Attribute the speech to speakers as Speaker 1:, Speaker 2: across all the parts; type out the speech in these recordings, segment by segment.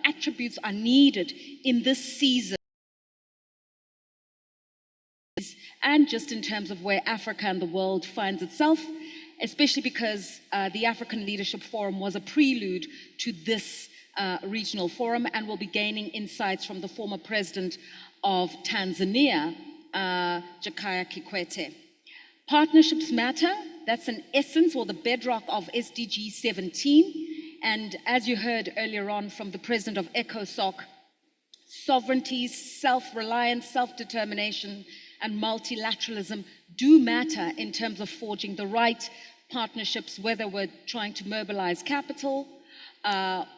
Speaker 1: attributes are needed in this season, and just in terms of where Africa and the world finds itself, especially because the African Leadership Forum was a prelude to this regional forum, and we'll be gaining insights from the former president of Tanzania, Jakaya Kikwete. Partnerships matter. That's an essence or the bedrock of SDG 17. And as you heard earlier on from the president of ECOSOC, sovereignty, self-reliance, self-determination, and multilateralism do matter in terms of forging the right partnerships, whether we're trying to mobilize capital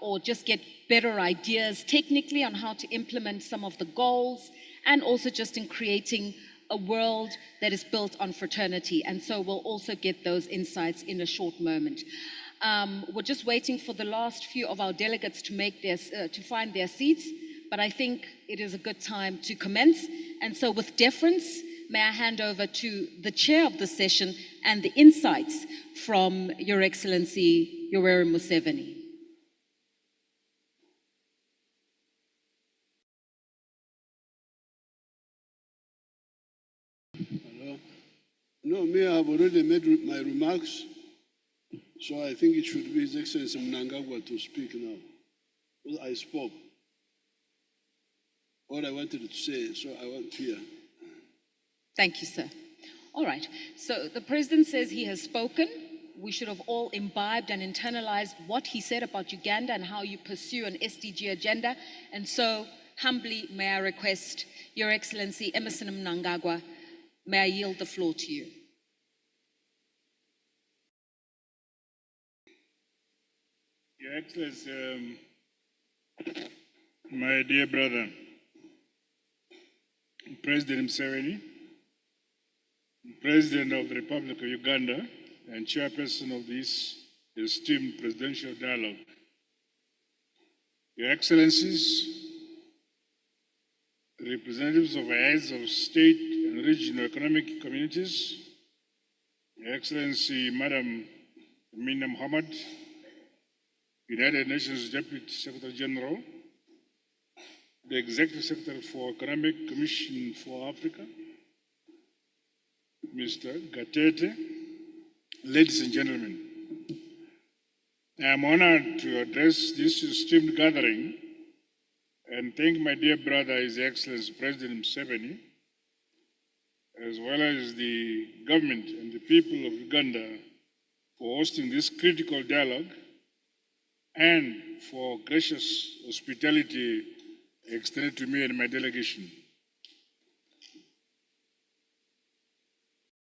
Speaker 1: or just get better ideas technically on how to implement some of the goals, and also just in creating a world that is built on fraternity. And so we'll also get those insights in a short moment. We're just waiting for the last few of our delegates to make to find their seats, but I think it is a good time to commence. And so with deference, may I hand over to the chair of the session and the insights from Your Excellency Yoweri Museveni.
Speaker 2: Hello. No, me, I have already made my remarks, so I think it should be His Excellency Mnangagwa to speak now. Well, I spoke what I wanted to say, so I want to hear.
Speaker 1: Thank you, sir. All right. So the president says he has spoken. We should have all imbibed and internalized what he said about Uganda and how you pursue an SDG agenda. And so, humbly, may I request Your Excellency Emmerson Mnangagwa, may I yield the floor to you.
Speaker 3: Your Excellency, my dear brother, President Museveni, President of the Republic of Uganda and Chairperson of this esteemed presidential dialogue, Your Excellencies, representatives of heads of state and regional economic communities, Your Excellency Madam Amina Mohammed, United Nations Deputy Secretary General, the Executive Secretary for Economic Commission for Africa, Mr. Gatete, ladies and gentlemen, I am honored to address this esteemed gathering and thank my dear brother, His Excellency President Museveni, as well as the government and the people of Uganda for hosting this critical dialogue and for gracious hospitality extended to me and my delegation.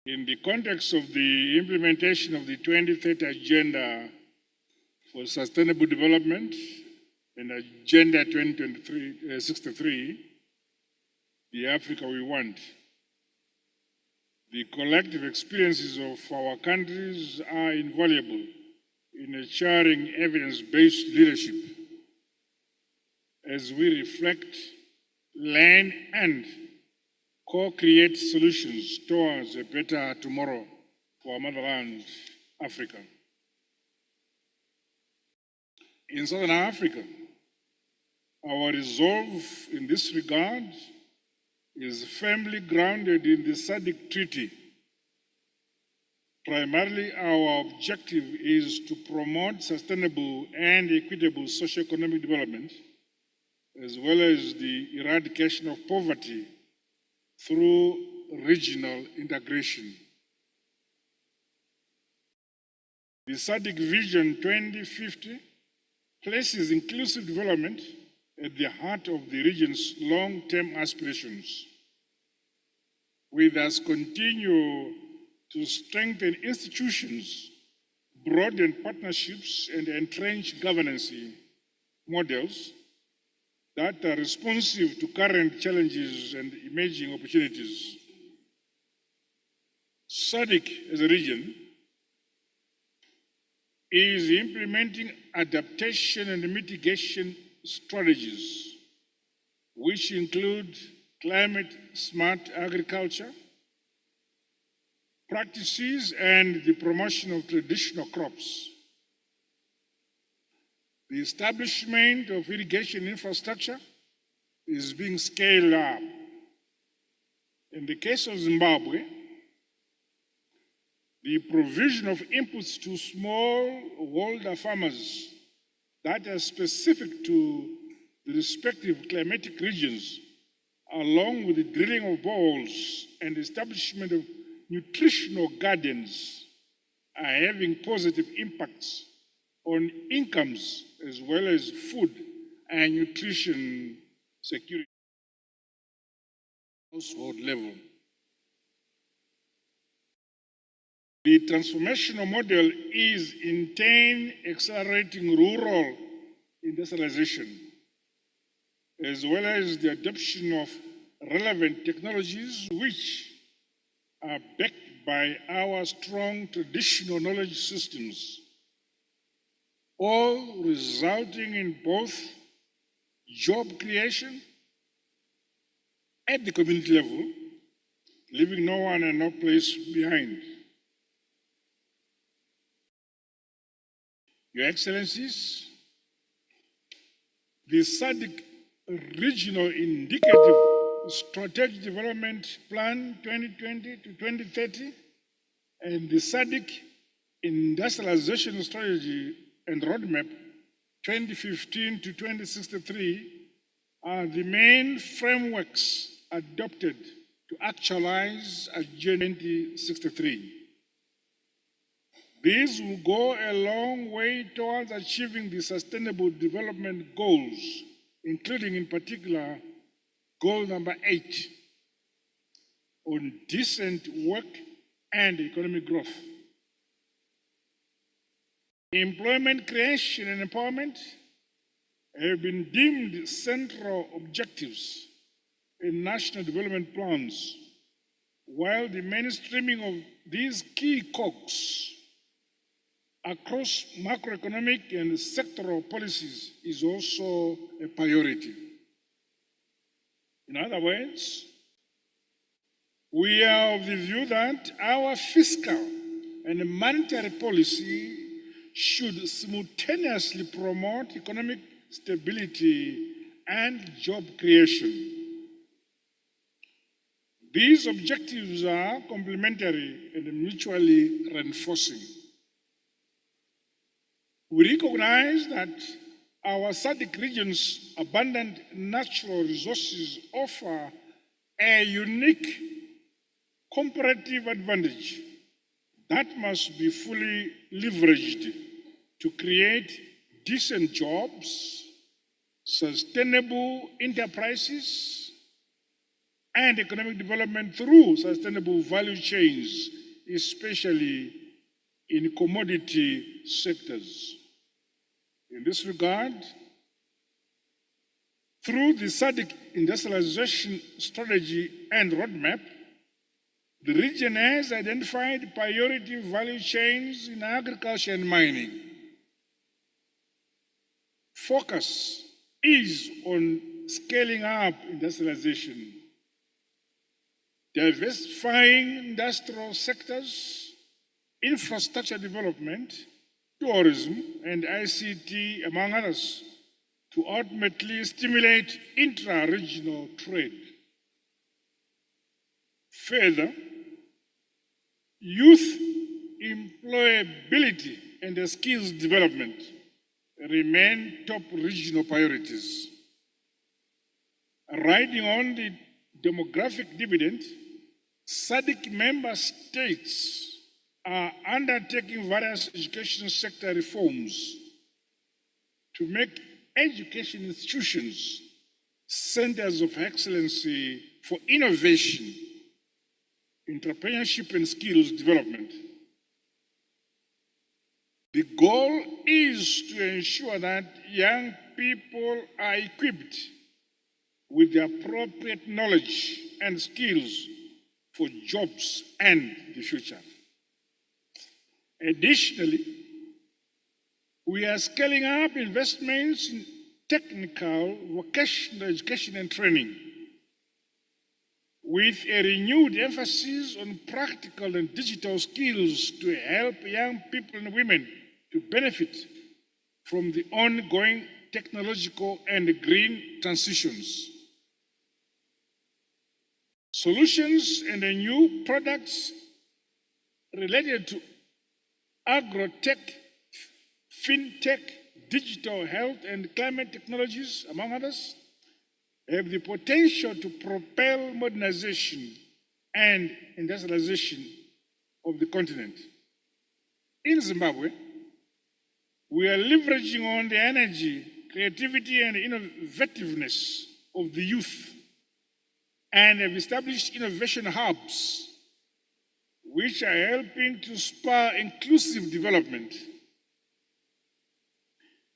Speaker 3: In the context of the implementation of the 2030 Agenda for Sustainable Development and Agenda 2063, the Africa we want, the collective experiences of our countries are invaluable in ensuring evidence-based leadership as we reflect, learn, and co-create solutions towards a better tomorrow for our motherland, Africa. In Southern Africa, our resolve in this regard is firmly grounded in the SADC Treaty. Primarily, our objective is to promote sustainable and equitable socio-economic development, as well as the eradication of poverty through regional integration. The SADC Vision 2050 places inclusive development at the heart of the region's long-term aspirations. We thus continue to strengthen institutions, broaden partnerships, and entrench governance models that are responsive to current challenges and emerging opportunities. SADC as a region is implementing adaptation and mitigation strategies, which include climate-smart agriculture practices and the promotion of traditional crops. The establishment of irrigation infrastructure is being scaled up. In the case of Zimbabwe, the provision of inputs to smallholder farmers that are specific to the respective climatic regions, along with the drilling of boreholes and the establishment of nutritional gardens, are having positive impacts on incomes as well as food and nutrition security at household level. The transformational model is in turn accelerating rural industrialization, as well as the adoption of relevant technologies which are backed by our strong traditional knowledge systems, all resulting in both job creation at the community level, leaving no one and no place behind. Your Excellencies, the SADC Regional Indicative Strategic Development Plan 2020 to 2030 and the SADC Industrialization Strategy and Roadmap 2015 to 2063 are the main frameworks adopted to actualize Agenda 2063. These will go a long way towards achieving the Sustainable Development Goals, including in particular goal number 8 on decent work and economic growth. Employment creation and empowerment have been deemed central objectives in national development plans, while the mainstreaming of these key cogs across macroeconomic and sectoral policies is also a priority. In other words, we are of the view that our fiscal and monetary policy should simultaneously promote economic stability and job creation. These objectives are complementary and mutually reinforcing. We recognize that our SADC region's abundant natural resources offer a unique comparative advantage that must be fully leveraged to create decent jobs, sustainable enterprises, and economic development through sustainable value chains, especially in commodity sectors. In this regard, through the SADC Industrialization Strategy and Roadmap, the region has identified priority value chains in agriculture and mining. Focus is on scaling up industrialization, diversifying industrial sectors, infrastructure development, tourism, and ICT, among others, to ultimately stimulate intra-regional trade. Further, youth employability and skills development remain top regional priorities. Riding on the demographic dividend, SADC member states are undertaking various education sector reforms to make education institutions centers of excellency for innovation, entrepreneurship, and skills development. The goal is to ensure that young people are equipped with the appropriate knowledge and skills for jobs and the future. Additionally, we are scaling up investments in technical vocational education and training, with a renewed emphasis on practical and digital skills to help young people and women to benefit from the ongoing technological and green transitions. Solutions and the new products related to agrotech, fintech, digital health, and climate technologies, among others, have the potential to propel modernization and industrialization of the continent. In Zimbabwe, we are leveraging on the energy, creativity, and innovativeness of the youth and have established innovation hubs which are helping to spur inclusive development.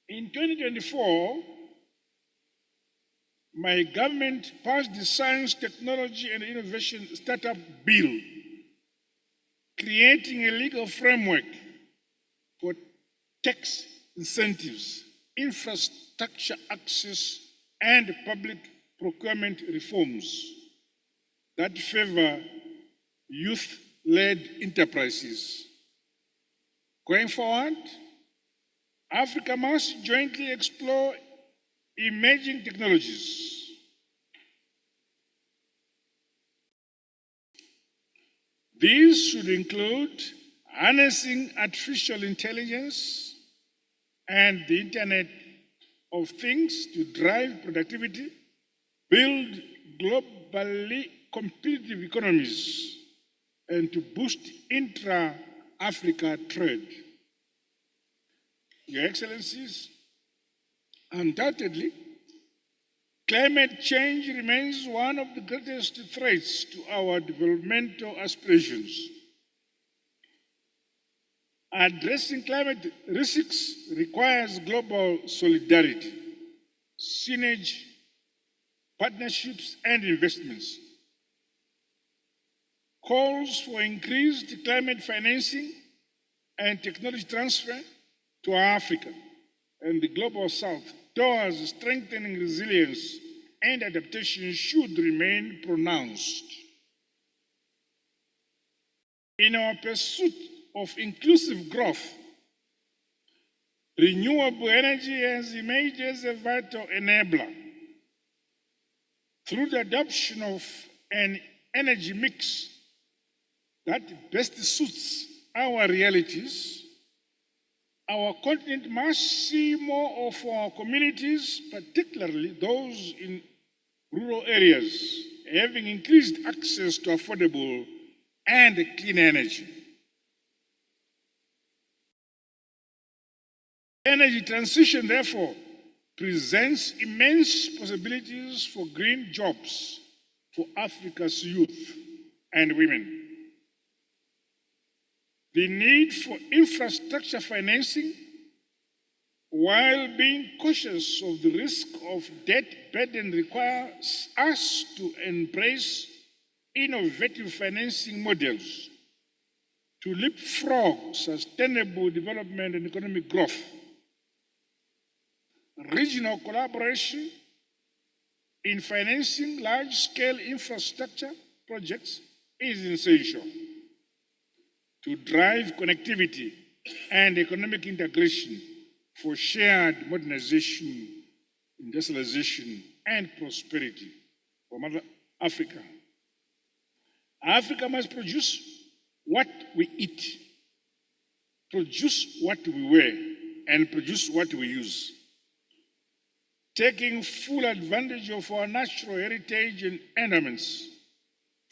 Speaker 3: In 2024, my government passed the Science, Technology, and Innovation Startup Bill, creating a legal framework for tax incentives, infrastructure access, and public procurement reforms that favor youth-led enterprises. Going forward, Africa must jointly explore emerging technologies. These should include harnessing artificial intelligence and the Internet of Things to drive productivity, build globally competitive economies, and to boost intra-Africa trade. Your Excellencies, undoubtedly, climate change remains one of the greatest threats to our developmental aspirations. Addressing climate risks requires global solidarity, synergy, partnerships, and investments. Calls for increased climate financing and technology transfer to Africa and the global south towards strengthening resilience and adaptation should remain pronounced. In our pursuit of inclusive growth, renewable energy has emerged as a vital enabler. Through the adoption of an energy mix that best suits our realities, our continent must see more of our communities, particularly those in rural areas, having increased access to affordable and clean energy. Energy transition, therefore, presents immense possibilities for green jobs for Africa's youth and women. The need for infrastructure financing, while being cautious of the risk of debt burden, requires us to embrace innovative financing models to leapfrog sustainable development and economic growth. Regional collaboration in financing large-scale infrastructure projects is essential to drive connectivity and economic integration for shared modernization, industrialization, and prosperity for Mother Africa. Africa must produce what we eat, produce what we wear, and produce what we use, taking full advantage of our natural heritage and endowments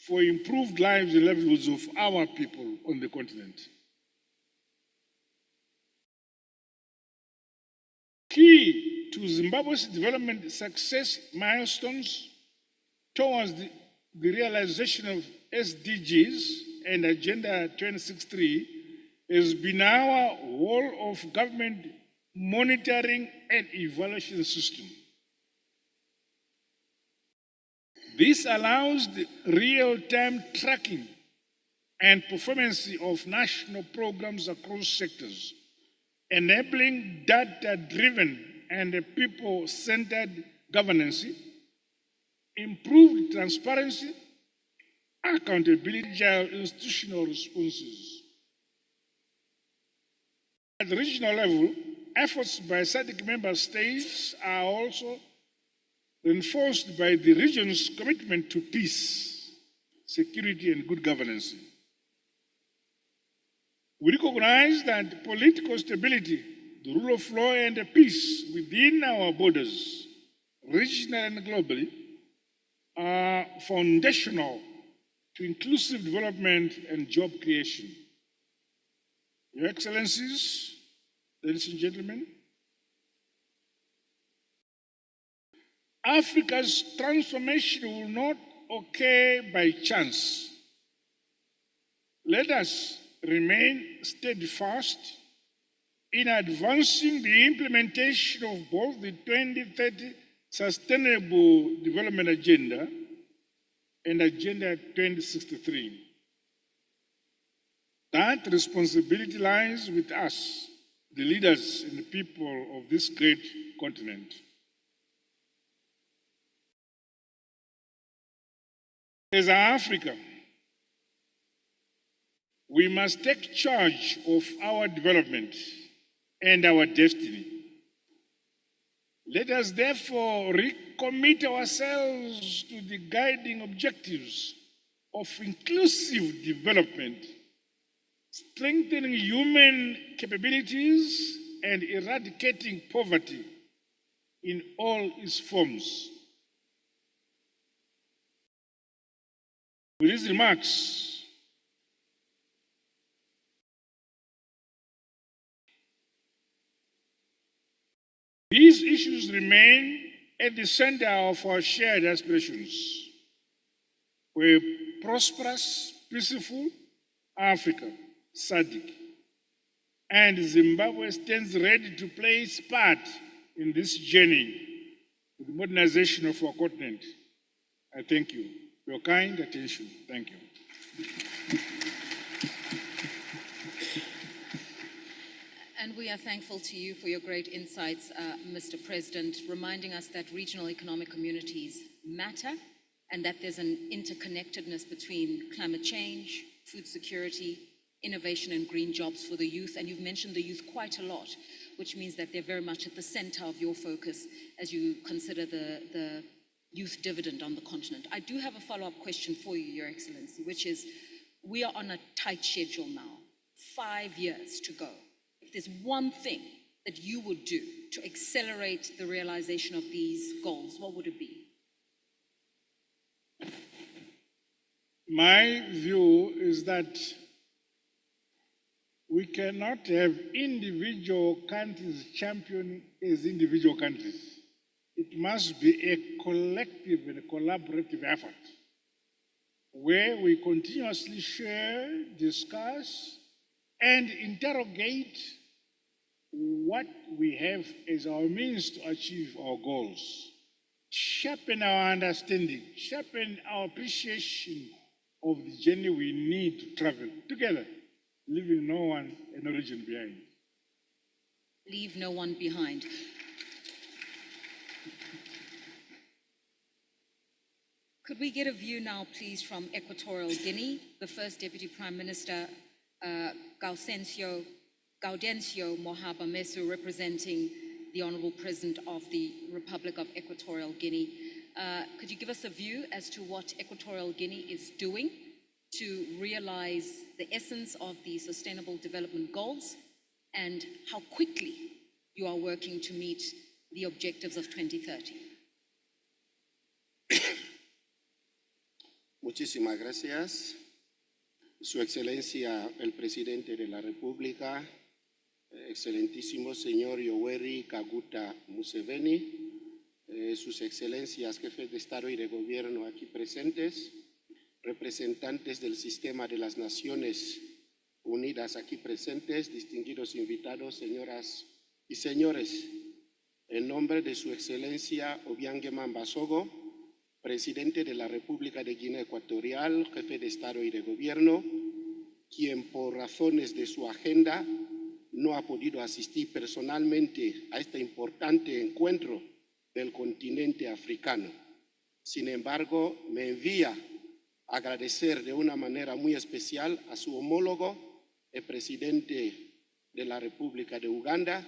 Speaker 3: for improved lives and livelihoods of our people on the continent. Key to Zimbabwe's development success milestones towards the realization of SDGs and Agenda 2063 has been our whole of government monitoring and evaluation system. This allows the real-time tracking and performance of national programs across sectors, enabling data-driven and people-centered governance, improved transparency, accountability, and institutional responses. At the regional level, efforts by SADC member states are also reinforced by the region's commitment to peace, security, and good governance. We recognize that political stability, the rule of law, and peace within our borders, regionally and globally, are foundational to inclusive development and job creation. Your Excellencies, ladies and gentlemen, Africa's transformation will not occur by chance. Let us remain steadfast in advancing the implementation of both the 2030 Sustainable Development Agenda and Agenda 2063. That responsibility lies with us, the leaders and the people of this great continent. As Africa, we must take charge of our development and our destiny. Let us therefore recommit ourselves to the guiding objectives of inclusive development, strengthening human capabilities, and eradicating poverty in all its forms. With these remarks, these issues remain at the center of our shared aspirations for a prosperous, peaceful Africa, SADC, and Zimbabwe stands ready to play its part in this journey to the modernization of our continent. I thank you for your kind attention. Thank you.
Speaker 1: And we are thankful to you for your great insights, Mr. President, reminding us that regional economic communities matter and that there's an interconnectedness between climate change, food security, innovation, and green jobs for the youth. And you've mentioned the youth quite a lot, which means that they're very much at the center of your focus as you consider the youth dividend on the continent. I do have a follow-up question for you, Your Excellency, which is, we are on a tight schedule now, 5 years to go. If there's one thing that you would do to accelerate the realization of these goals, what would it be?
Speaker 3: My view is that we cannot have individual countries championing as individual countries. It must be a collective and a collaborative effort where we continuously share, discuss, and interrogate what we have as our means to achieve our goals, sharpen our understanding, sharpen our appreciation of the journey we need to travel together, leaving no one an origin behind.
Speaker 1: Leave no one behind. Could we get a view now, please, from Equatorial Guinea, the First Deputy Prime Minister, Gaudencio Mohaba Mesu, representing the Honorable President of the Republic of Equatorial Guinea. Could you give us a view as to what Equatorial Guinea is doing to realize the essence of the Sustainable Development Goals and how quickly you are working to meet the objectives of 2030?
Speaker 4: Muchísimas gracias. Su Excelencia, el Presidente de la República, Excelentísimo Señor Yoweri Kaguta Museveni, Sus Excelencias, Jefes de Estado y de Gobierno aquí presentes, representantes del Sistema de las Naciones Unidas aquí presentes, distinguidos invitados, señoras y señores, en nombre de Su Excelencia Obiang Mbasogo, Presidente de la República de Guinea Ecuatorial, Jefe de Estado y de Gobierno, quien por razones de su agenda no ha podido asistir personalmente a este importante encuentro del continente africano. Sin embargo, me envía agradecer de una manera muy especial a su homólogo, el Presidente de la República de Uganda,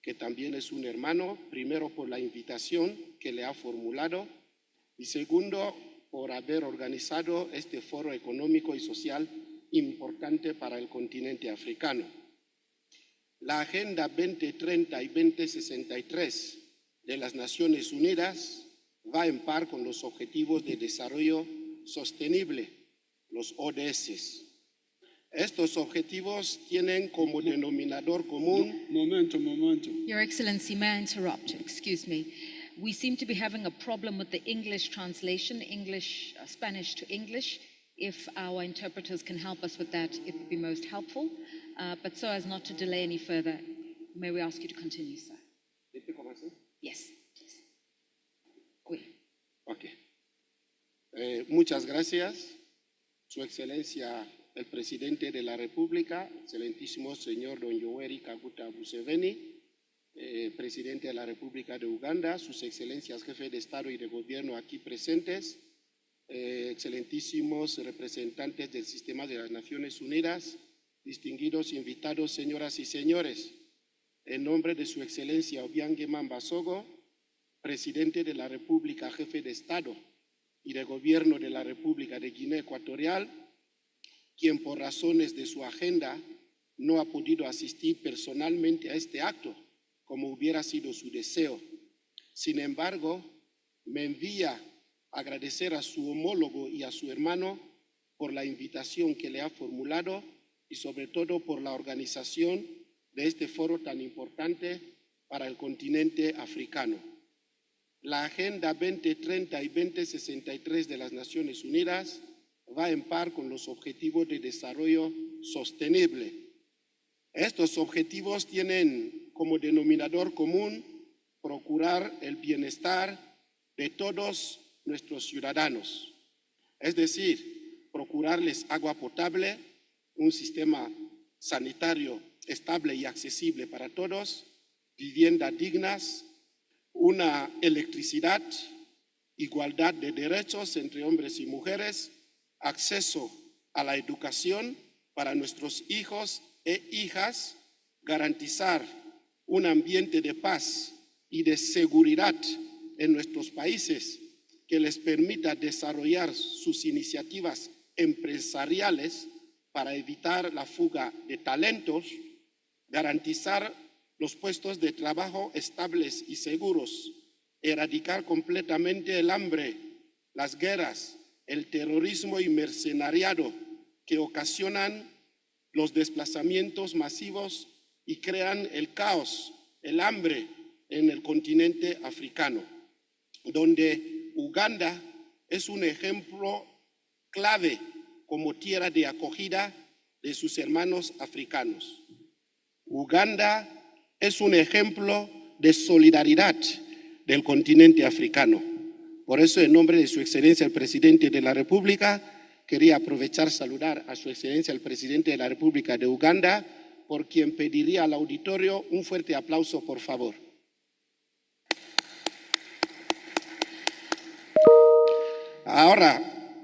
Speaker 4: que también es un hermano, primero por la invitación que le ha formulado y segundo por haber organizado este foro económico y social importante para el continente africano. La Agenda 2030 y 2063 de las Naciones Unidas va en par con los Objetivos de Desarrollo Sostenible, los ODS. Estos objetivos tienen como denominador común.
Speaker 2: Momento.
Speaker 1: Your Excellency, may I interrupt? Excuse me. We seem to be having a problem with the English translation, Spanish to English. If our interpreters can help us with that, it would be most helpful. But so as not to delay any further, may we ask you to continue, sir? Yes, please. Oui.
Speaker 4: Ok. Muchas gracias, Su Excelencia el Presidente de la República, Excelentísimo Señor Don Yoweri Kaguta Museveni, Presidente de la República de Uganda, Sus Excelencias Jefe de Estado y de Gobierno aquí presentes, excelentísimos representantes del Sistema de las Naciones Unidas, distinguidos invitados, señoras y señores, en nombre de Su Excelencia Obiang Mbasogo, Presidente de la República, Jefe de Estado y de Gobierno de la República de Guinea Ecuatorial, quien por razones de su agenda no ha podido asistir personalmente a este acto, como hubiera sido su deseo. Sin embargo, me envía agradecer a su homólogo y a su hermano por la invitación que le ha formulado y sobre todo por la organización de este foro tan importante para el continente africano. La Agenda 2030 y 2063 de las Naciones Unidas va en par con los Objetivos de Desarrollo Sostenible. Estos objetivos tienen como denominador común procurar el bienestar de todos nuestros ciudadanos, es decir, procurarles agua potable, un sistema sanitario estable y accesible para todos, viviendas dignas, una electricidad, igualdad de derechos entre hombres y mujeres, acceso a la educación para nuestros hijos e hijas, garantizar un ambiente de paz y de seguridad en nuestros países que les permita desarrollar sus iniciativas empresariales para evitar la fuga de talentos, garantizar los puestos de trabajo estables y seguros, erradicar completamente el hambre, las guerras, el terrorismo y mercenariado que ocasionan los desplazamientos masivos y crean el caos, el hambre en el continente africano, donde Uganda es un ejemplo clave como tierra de acogida de sus hermanos africanos. Uganda es un ejemplo de solidaridad del continente africano. Por eso, en nombre de Su Excelencia el Presidente de la República, quería aprovechar saludar a Su Excelencia el Presidente de la República de Uganda, por quien pediría al auditorio un fuerte aplauso, por favor. Ahora,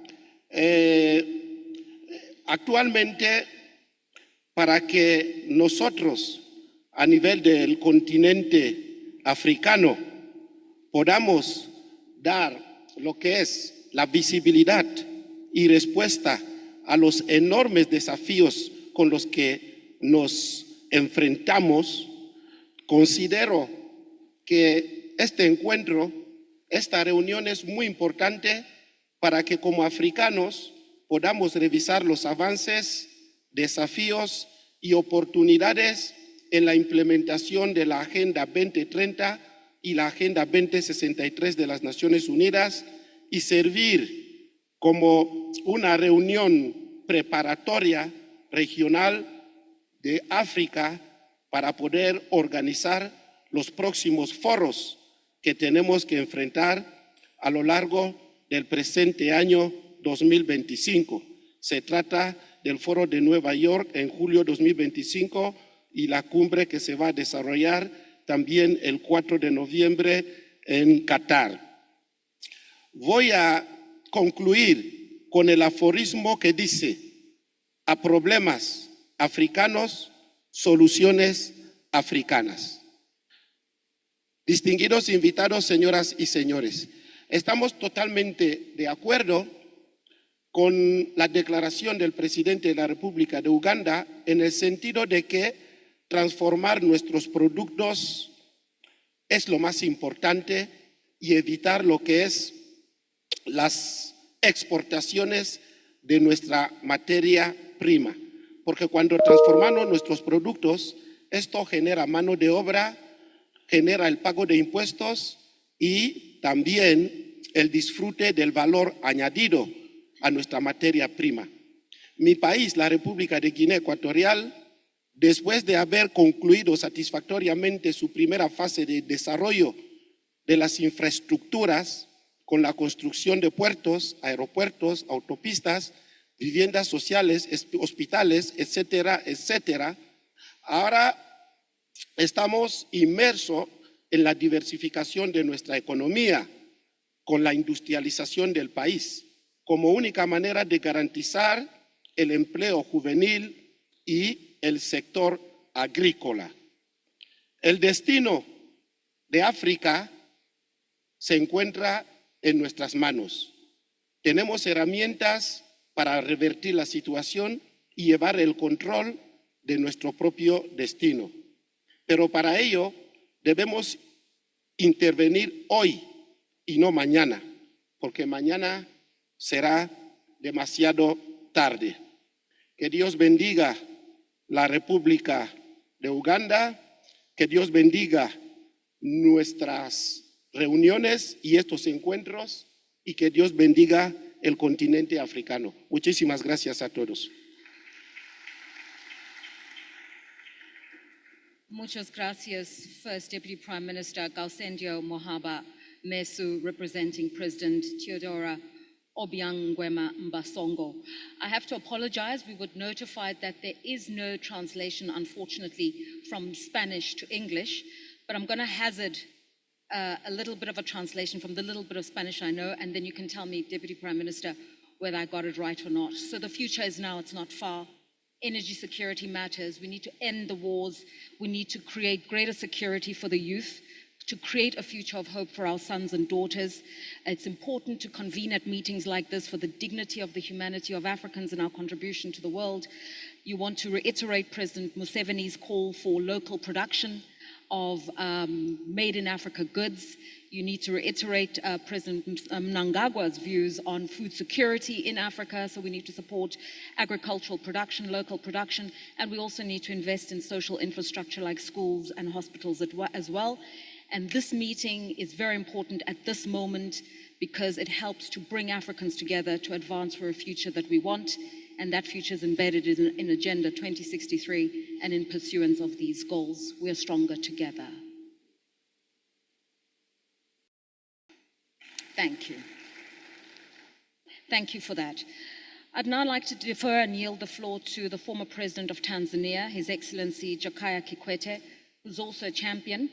Speaker 4: actualmente, para que nosotros, a nivel del continente africano, podamos dar lo que es la visibilidad y respuesta a los enormes desafíos con los que nos enfrentamos, considero que este encuentro, esta reunión es muy importante para que como africanos podamos revisar los avances, desafíos y oportunidades en la implementación de la Agenda 2030 y la Agenda 2063 de las Naciones Unidas y servir como una reunión preparatoria regional de África para poder organizar los próximos foros que tenemos que enfrentar a lo largo del presente año 2025. Se trata del Foro de Nueva York en julio 2025 y la cumbre que se va a desarrollar también el 4 de noviembre en Qatar. Voy a concluir con el aforismo que dice: a problemas africanos, soluciones africanas. Distinguidos invitados, señoras y señores, estamos totalmente de acuerdo con la declaración del presidente de la República de Uganda en el sentido de que transformar nuestros productos es lo más importante y evitar lo que es las exportaciones de nuestra materia prima. Porque cuando transformamos nuestros productos, esto genera mano de obra, genera el pago de impuestos y también el disfrute del valor añadido a nuestra materia prima. Mi país, la República de Guinea Ecuatorial, después de haber concluido satisfactoriamente su primera fase de desarrollo de las infraestructuras con la construcción de puertos, aeropuertos, autopistas, viviendas sociales, hospitales, etcétera, etcétera, ahora estamos inmersos en la diversificación de nuestra economía con la industrialización del país como única manera de garantizar el empleo juvenil y el sector agrícola. El destino de África se encuentra en nuestras manos. Tenemos herramientas para revertir la situación y llevar el control de nuestro propio destino. Pero para ello debemos intervenir hoy y no mañana, porque mañana será demasiado tarde. Que Dios bendiga la República de Uganda, que Dios bendiga nuestras reuniones y estos encuentros y que Dios bendiga el continente africano. Muchísimas gracias a todos.
Speaker 1: Muchas gracias, First Deputy Prime Minister Galsendio Mohaba Mesu, representing President Theodora Obiang Nguema Mbasongo. I have to apologize. We were notified that there is no translation, unfortunately, from Spanish to English, but I'm going to hazard a little bit of a translation from the little bit of Spanish I know, and then you can tell me, Deputy Prime Minister, whether I got it right or not. So the future is now, it's not far. Energy security matters. We need to end the wars. We need to create greater security for the youth, to create a future of hope for our sons and daughters. It's important to convene at meetings like this for the dignity of the humanity of Africans and our contribution to the world. You want to reiterate President Museveni's call for local production of made in Africa goods. You need to reiterate President Mnangagwa's views on food security in Africa, so we need to support agricultural production, local production, and we also need to invest in social infrastructure like schools and hospitals as well. And this meeting is very important at this moment because it helps to bring Africans together to advance for a future that we want, and that future is embedded in Agenda 2063 and in pursuance of these goals. We are stronger together. Thank you. Thank you for that. I'd now like to defer and yield the floor to the former President of Tanzania, His Excellency Jakaya Kikwete, who's also a champion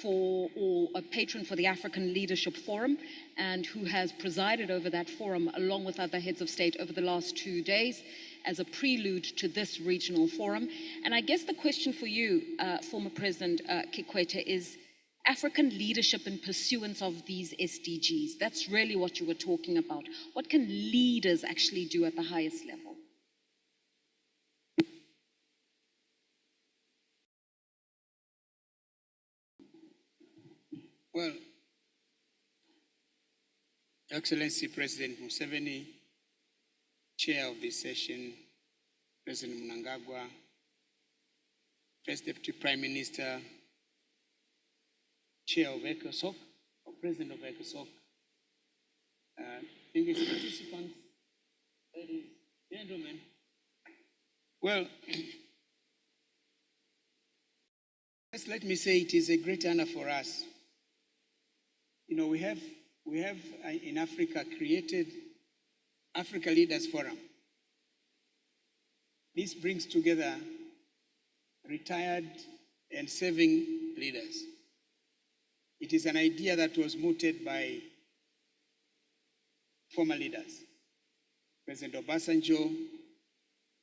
Speaker 1: or a patron for the African Leadership Forum, and who has presided over that forum along with other heads of state over the last 2 days as a prelude to this regional forum. And I guess the question for you, former President Kikwete, is African leadership in pursuance of these SDGs. That's really what you were talking about. What can leaders actually do at the highest level?
Speaker 5: Well, Excellency President Museveni, Chair of this session, President Mnangagwa, First Deputy Prime Minister, Chair of ECOSOC, or President of ECOSOC, English participants, ladies, gentlemen. Well, first let me say it is a great honor for us. You know, we have in Africa created Africa Leaders Forum. This brings together retired and serving leaders. It is an idea that was mooted by former leaders, President Obasanjo,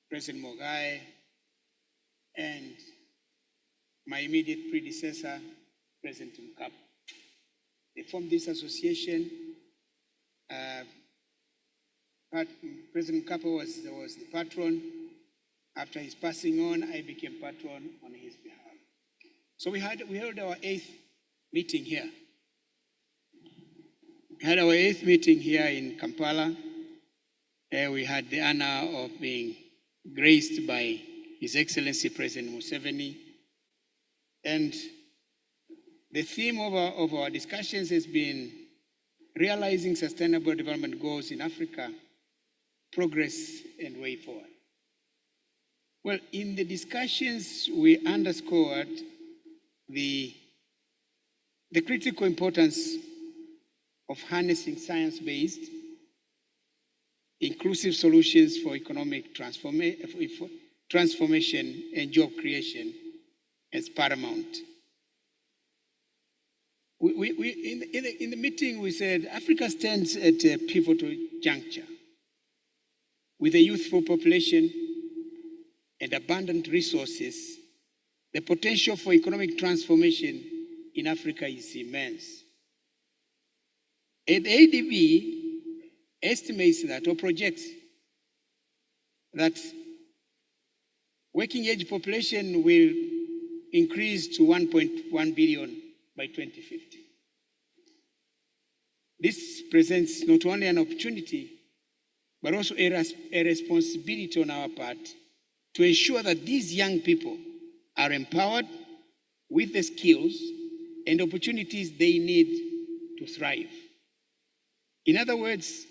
Speaker 5: President Mogae, and my immediate predecessor, President Mkapa. They formed this association. President Mkapa was the patron. After his passing on, I became patron on his behalf. So we held our 8th meeting here. We had our 8th meeting here in Kampala. We had the honor of being graced by His Excellency President Museveni. And the theme of our discussions has been realizing sustainable development goals in Africa, progress and way forward. Well, in the discussions, we underscored the critical importance of harnessing science-based, inclusive solutions for economic transformation and job creation as paramount. In the meeting, we said Africa stands at a pivotal juncture with a youthful population and abundant resources. The potential for economic transformation in Africa is immense. And the ADB estimates that or projects that working age population will increase to 1.1 billion by 2050. This presents not only an opportunity, but also a responsibility on our part to ensure that these young people are empowered with the skills and opportunities they need to thrive. In other words,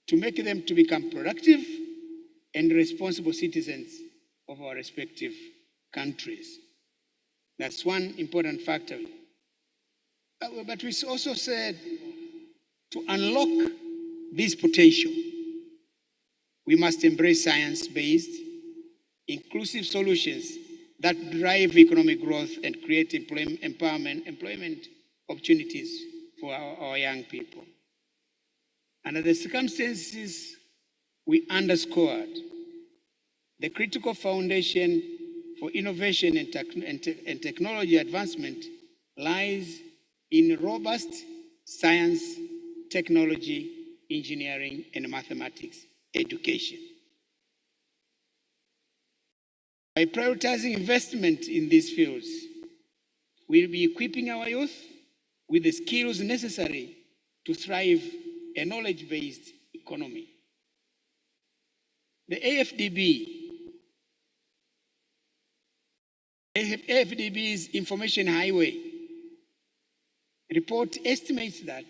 Speaker 5: to make them to become productive and responsible citizens of our respective countries. That's one important factor. But we also said to unlock this potential, we must embrace science-based, inclusive solutions that drive economic growth and create employment opportunities for our young people. Under the circumstances, we underscored the critical foundation for innovation and technology advancement lies in robust science, technology, engineering, and mathematics education. By prioritizing investment in these fields, we'll be equipping our youth with the skills necessary to thrive a knowledge-based economy. The AFDB's Information Highway report estimates that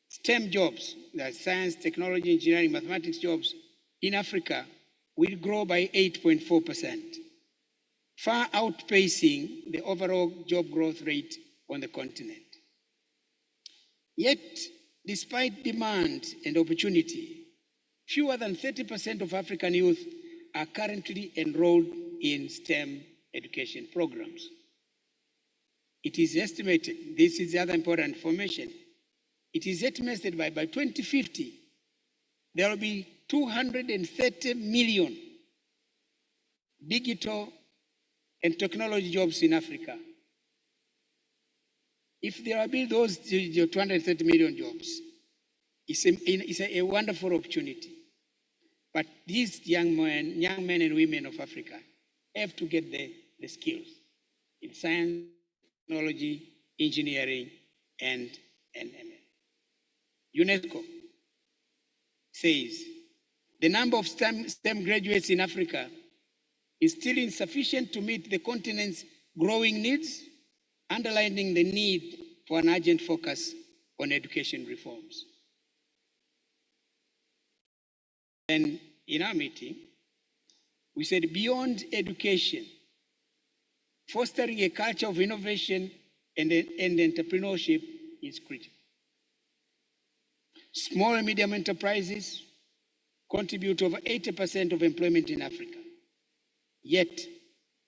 Speaker 5: STEM jobs, that's science, technology, engineering, mathematics jobs in Africa will grow by 8.4%, far outpacing the overall job growth rate on the continent. Yet, despite demand and opportunity, fewer than 30% of African youth are currently enrolled in STEM education programs. It is estimated, this is the other important information, it is estimated by 2050, there will be 230 million digital and technology jobs in Africa. If there will be those 230 million jobs, it's a wonderful opportunity. But these young men and women of Africa have to get the skills in science, technology, engineering, and UNESCO says the number of STEM graduates in Africa is still insufficient to meet the continent's growing needs, underlining the need for an urgent focus on education reforms. And in our meeting, we said beyond education, fostering a culture of innovation and entrepreneurship is critical. Small and medium enterprises contribute over 80% of employment in Africa. Yet,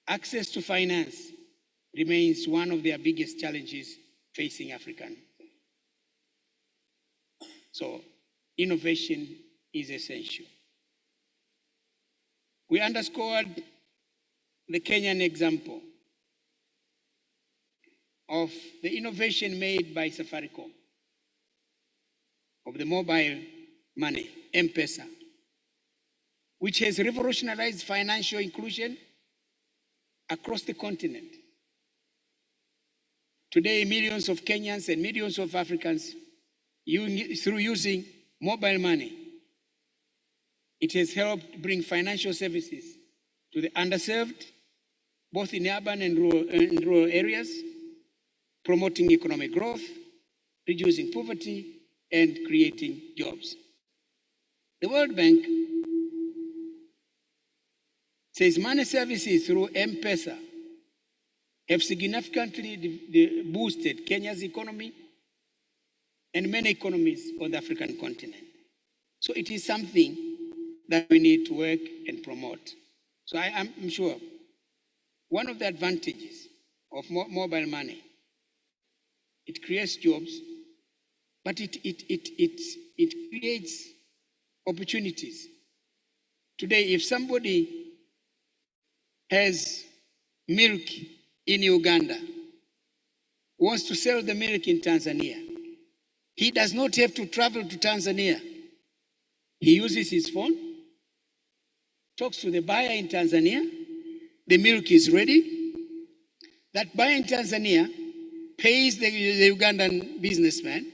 Speaker 5: access to finance remains one of their biggest challenges facing African. So, innovation is essential. We underscored the Kenyan example of the innovation made by Safaricom, of the mobile money, M-Pesa, which has revolutionized financial inclusion across the continent. Today, millions of Kenyans and millions of Africans, through using mobile money, it has helped bring financial services to the underserved, both in urban and rural areas, promoting economic growth, reducing poverty, and creating jobs. The World Bank says money services through M-Pesa have significantly boosted Kenya's economy and many economies on the African continent. So it is something that we need to work and promote. So I'm sure one of the advantages of mobile money, it creates jobs, but it creates opportunities. Today, if somebody has milk in Uganda, wants to sell the milk in Tanzania, he does not have to travel to Tanzania. He uses his phone, talks to the buyer in Tanzania, the milk is ready. That buyer in Tanzania pays the Ugandan businessman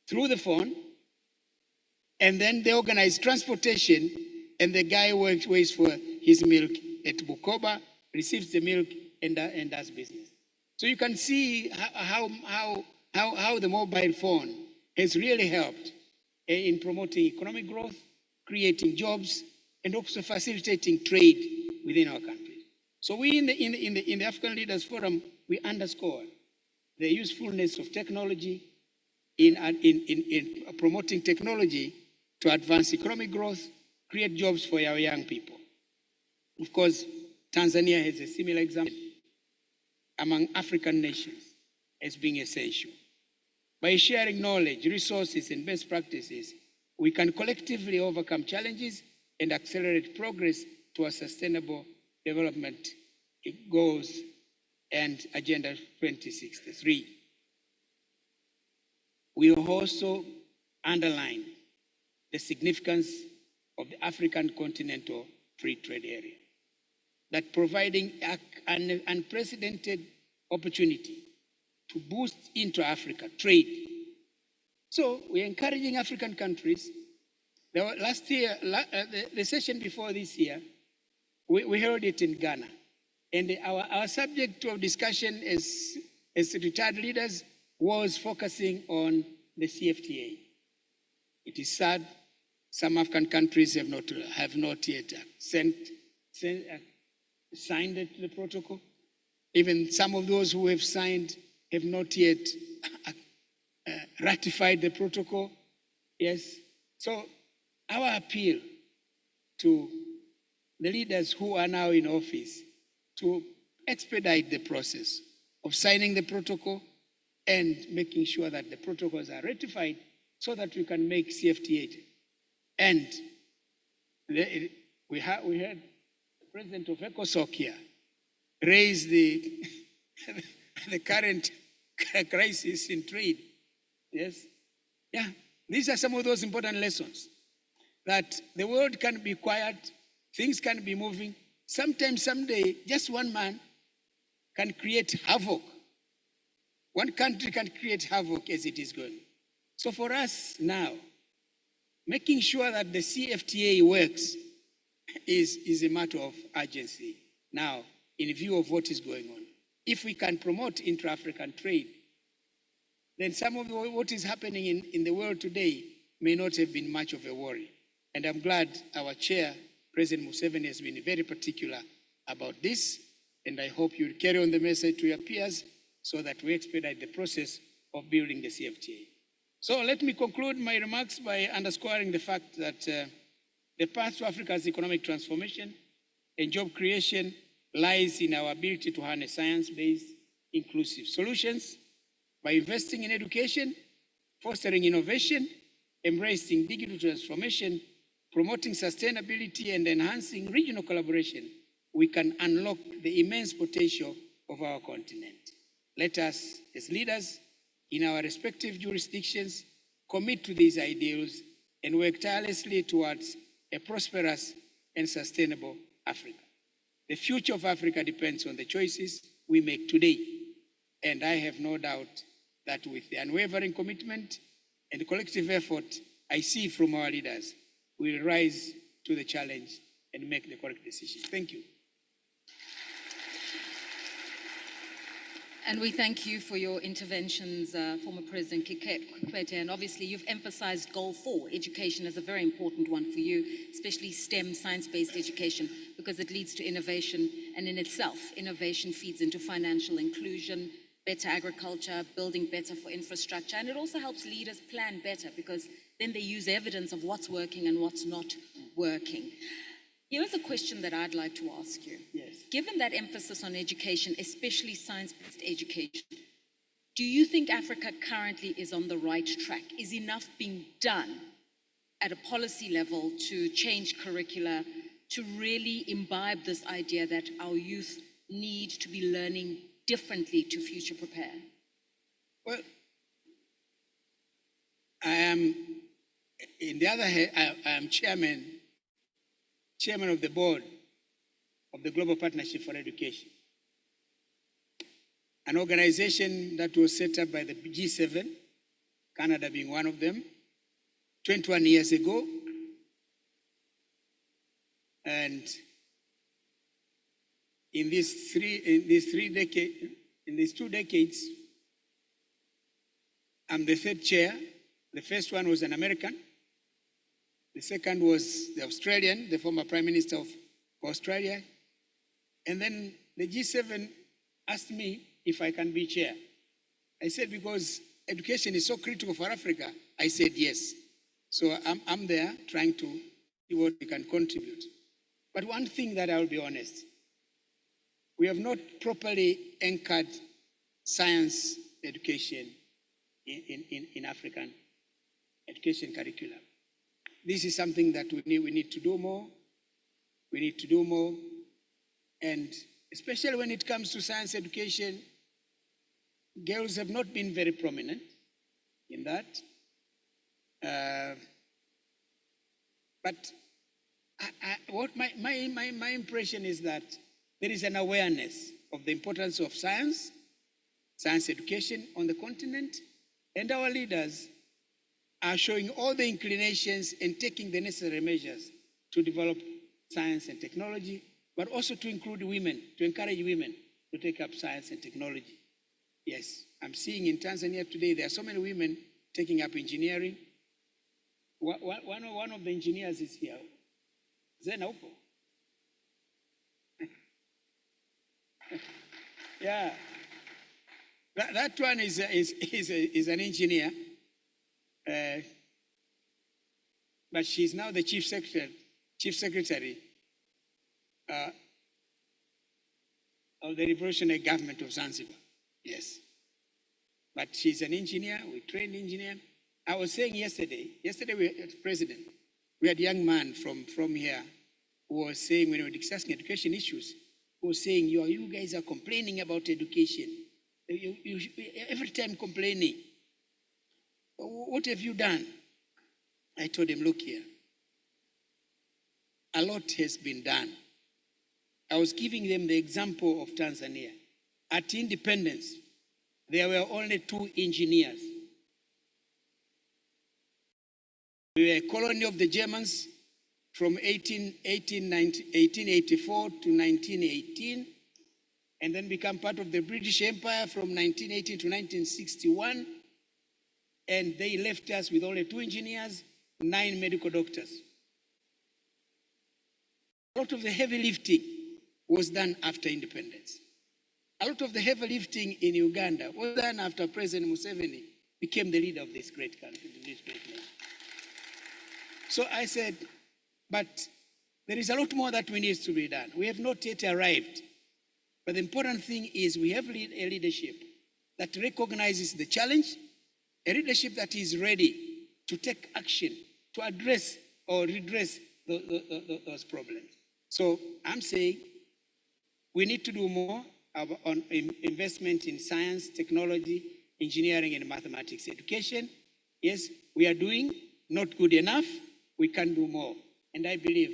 Speaker 5: through the phone, and then they organize transportation, and the guy waits for his milk at Bukoba, receives the milk, and does business. So you can see how the mobile phone has really helped in promoting economic growth, creating jobs, and also facilitating trade within our country. So we in the African Leaders Forum, we underscore the usefulness of technology in promoting technology to advance economic growth, create jobs for our young people. Of course, Tanzania has a similar example among African nations as being essential. By sharing knowledge, resources, and best practices, we can collectively overcome challenges and accelerate progress towards sustainable development goals and Agenda 2063. We also underline the significance of the African Continental Free Trade Area, that providing an unprecedented opportunity to boost intra-Africa trade. So we're encouraging African countries. Last year, the session before this year, we held it in Ghana. And our subject of discussion as retired leaders was focusing on the CFTA. It is sad some African countries have not yet signed the protocol. Even some of those who have signed have not yet ratified the protocol. Yes. So our appeal to the leaders who are now in office to expedite the process of signing the protocol and making sure that the protocols are ratified so that we can make CFTA. And we heard the president of ECOSOC here raise the current crisis in trade. Yes. Yeah. These are some of those important lessons that the world can be quiet, things can be moving. Sometimes, someday, just one man can create havoc. One country can create havoc as it is going. So for us now, making sure that the CFTA works is a matter of urgency now in view of what is going on. If we can promote intra-African trade, then some of what is happening in the world today may not have been much of a worry. And I'm glad our chair, President Museveni, has been very particular about this. And I hope you'll carry on the message to your peers so that we expedite the process of building the CFTA. So let me conclude my remarks by underscoring the fact that the path to Africa's economic transformation and job creation lies in our ability to harness science-based inclusive solutions by investing in education, fostering innovation, embracing digital transformation, promoting sustainability, and enhancing regional collaboration. We can unlock the immense potential of our continent. Let us, as leaders in our respective jurisdictions, commit to these ideals and work tirelessly towards a prosperous and sustainable Africa. The future of Africa depends on the choices we make today. And I have no doubt that with the unwavering commitment and collective effort I see from our leaders, we will rise to the challenge and make the correct decision. Thank you.
Speaker 1: And we thank you for your interventions, former President Kikwete. And obviously, you've emphasized Goal 4, education, as a very important one for you, especially STEM, science-based education, because it leads to innovation. And in itself, innovation feeds into financial inclusion, better agriculture, building better for infrastructure. And it also helps leaders plan better, because then they use evidence of what's working and what's not working. Here's a question that I'd like to ask you.
Speaker 5: Yes.
Speaker 1: Given that emphasis on education, especially science-based education, do you think Africa currently is on the right track? Is enough being done at a policy level to change curricula, to really imbibe this idea that our youth need to be learning differently to future prepare?
Speaker 5: Well, I am, in the other hand, I am chairman of the board of the Global Partnership for Education, an organization that was set up by the G7, Canada being one of them, 21 years ago. And in these 2 decades, I'm the third chair. The first one was an American. The second was the Australian, the former Prime Minister of Australia. And then the G7 asked me if I can be chair. I said, because education is so critical for Africa, I said yes. So I'm there trying to see what we can contribute. But one thing that I'll be honest, we have not properly anchored science education in African education curriculum. This is something that we need to do more. We need to do more. And especially when it comes to science education, girls have not been very prominent in that. But what my impression is that there is an awareness of the importance of science education on the continent, and our leaders are showing all the inclinations and taking the necessary measures to develop science and technology, but also to include women, to encourage women to take up science and technology. Yes, I'm seeing in Tanzania today, there are so many women taking up engineering. One of the engineers is here, Zena Upo. Yeah, that one is an engineer. But she's now the chief secretary of the revolutionary government of Zanzibar. Yes. But she's an engineer, we trained engineer. I was saying yesterday we had president, we had a young man from here who was saying, when we were discussing education issues, who was saying, you guys are complaining about education. You every time complaining. What have you done? I told him, look here. A lot has been done. I was giving them the example of Tanzania. At independence, there were only 2 engineers. We were a colony of the Germans from 1884 to 1918, and then become part of the British Empire from 1918 to 1961. And they left us with only 2 engineers, 9 medical doctors. A lot of the heavy lifting was done after independence. A lot of the heavy lifting in Uganda was done after President Museveni became the leader of this great country, this great nation. So I said, but there is a lot more that we need to be done. We have not yet arrived. But the important thing is we have a leadership that recognizes the challenge, a leadership that is ready to take action, to address or redress those problems. So I'm saying we need to do more. on investment in science, technology, engineering, and mathematics. Education, yes, we are doing, not good enough. We can do more. And I believe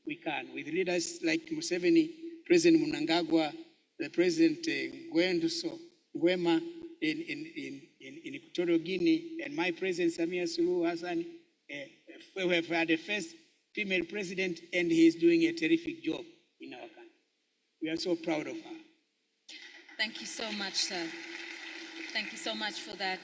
Speaker 5: we can. With leaders like Museveni, President Mnangagwa, the President Nguema in Equatorial Guinea, and my President Samia Suluhu Hassan, we have had a first female president, and he is doing a terrific job in our country. We are so proud of her.
Speaker 1: Thank you so much, sir. Thank you so much for that,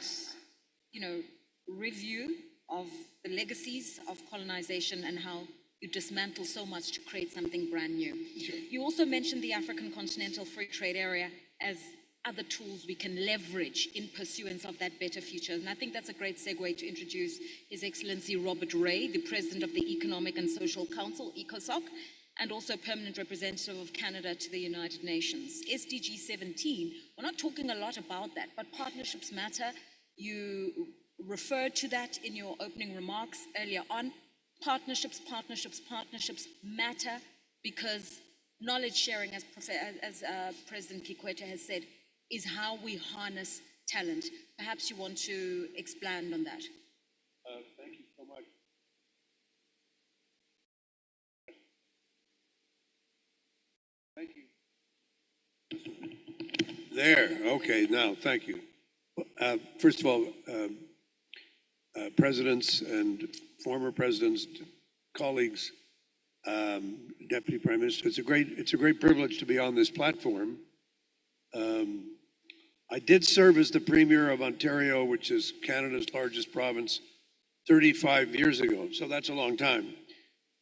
Speaker 1: review of the legacies of colonization and how you dismantle so much to create something brand new.
Speaker 5: Sure.
Speaker 1: You also mentioned the African Continental Free Trade Area as other tools we can leverage in pursuance of that better future. And I think that's a great segue to introduce His Excellency Robert Ray, the President of the Economic and Social Council, ECOSOC, and also Permanent Representative of Canada to the United Nations. SDG 17, we're not talking a lot about that, but partnerships matter. You referred to that in your opening remarks earlier on. Partnerships matter because knowledge sharing, as President Kikwete has said, is how we harness talent. Perhaps you want to expand on that.
Speaker 2: Thank you so much. Thank you.
Speaker 6: There, okay, now, thank you. First of all, presidents and former presidents, colleagues, Deputy Prime Minister, it's a great privilege to be on this platform. I did serve as the Premier of Ontario, which is Canada's largest province, 35 years ago, so that's a long time.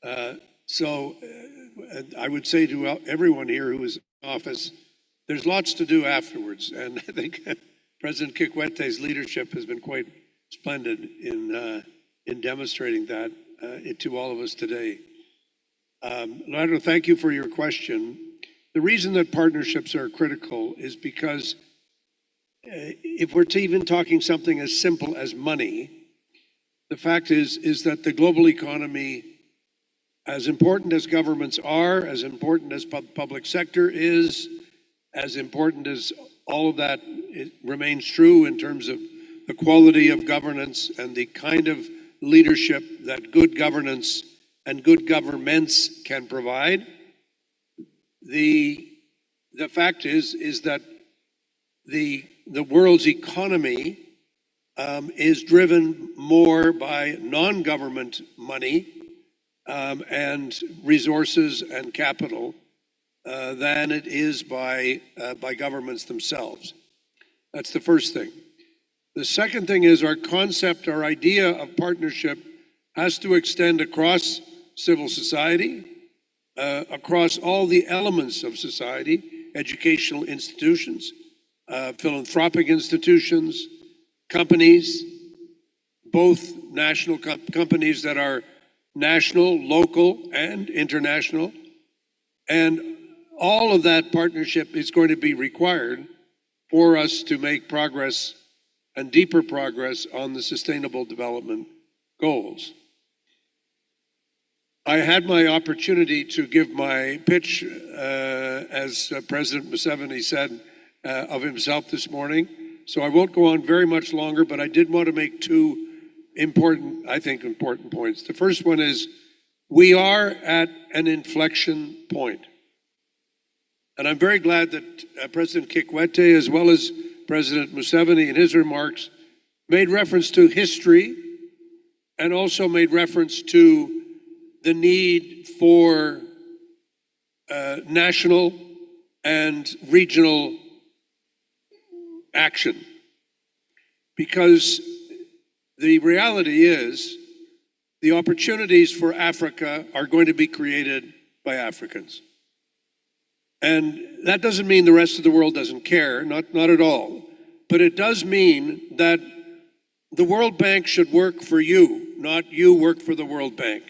Speaker 6: I would say to everyone here who is in office, there's lots to do afterwards, and I think President Kikwete's leadership has been quite splendid in demonstrating that to all of us today. Leonardo, thank you for your question. The reason that partnerships are critical is because if we're even talking something as simple as money, the fact is that the global economy, as important as governments are, as important as public sector is, as important as all of that, it remains true in terms of the quality of governance and the kind of leadership that good governance and good governments can provide. The fact is that the world's economy is driven more by non-government money and resources and capital than it is by governments themselves. That's the first thing. The second thing is our concept, our idea of partnership has to extend across civil society, across all the elements of society, educational institutions, philanthropic institutions, companies, both national companies that are national, local, and international. And all of that partnership is going to be required for us to make progress and deeper progress on the Sustainable Development Goals. I had my opportunity to give my pitch, as President Museveni said, of himself this morning. So I won't go on very much longer, but I did want to make two important points. The first one is we are at an inflection point. And I'm very glad that President Kikwete, as well as President Museveni in his remarks, made reference to history and also made reference to the need for national and regional action. Because the reality is the opportunities for Africa are going to be created by Africans. And that doesn't mean the rest of the world doesn't care, not at all. But it does mean that the World Bank should work for you, not you work for the World Bank.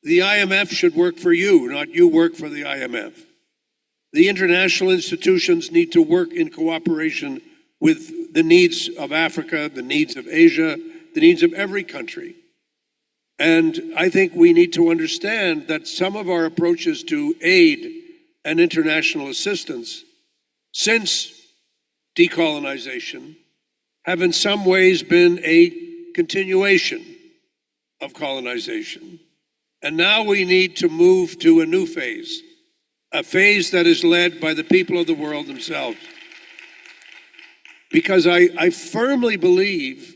Speaker 6: The IMF should work for you, not you work for the IMF. The international institutions need to work in cooperation with the needs of Africa, the needs of Asia, the needs of every country. And I think we need to understand that some of our approaches to aid and international assistance since decolonization have in some ways been a continuation of colonization. And now we need to move to a new phase, a phase that is led by the people of the world themselves. Because I firmly believe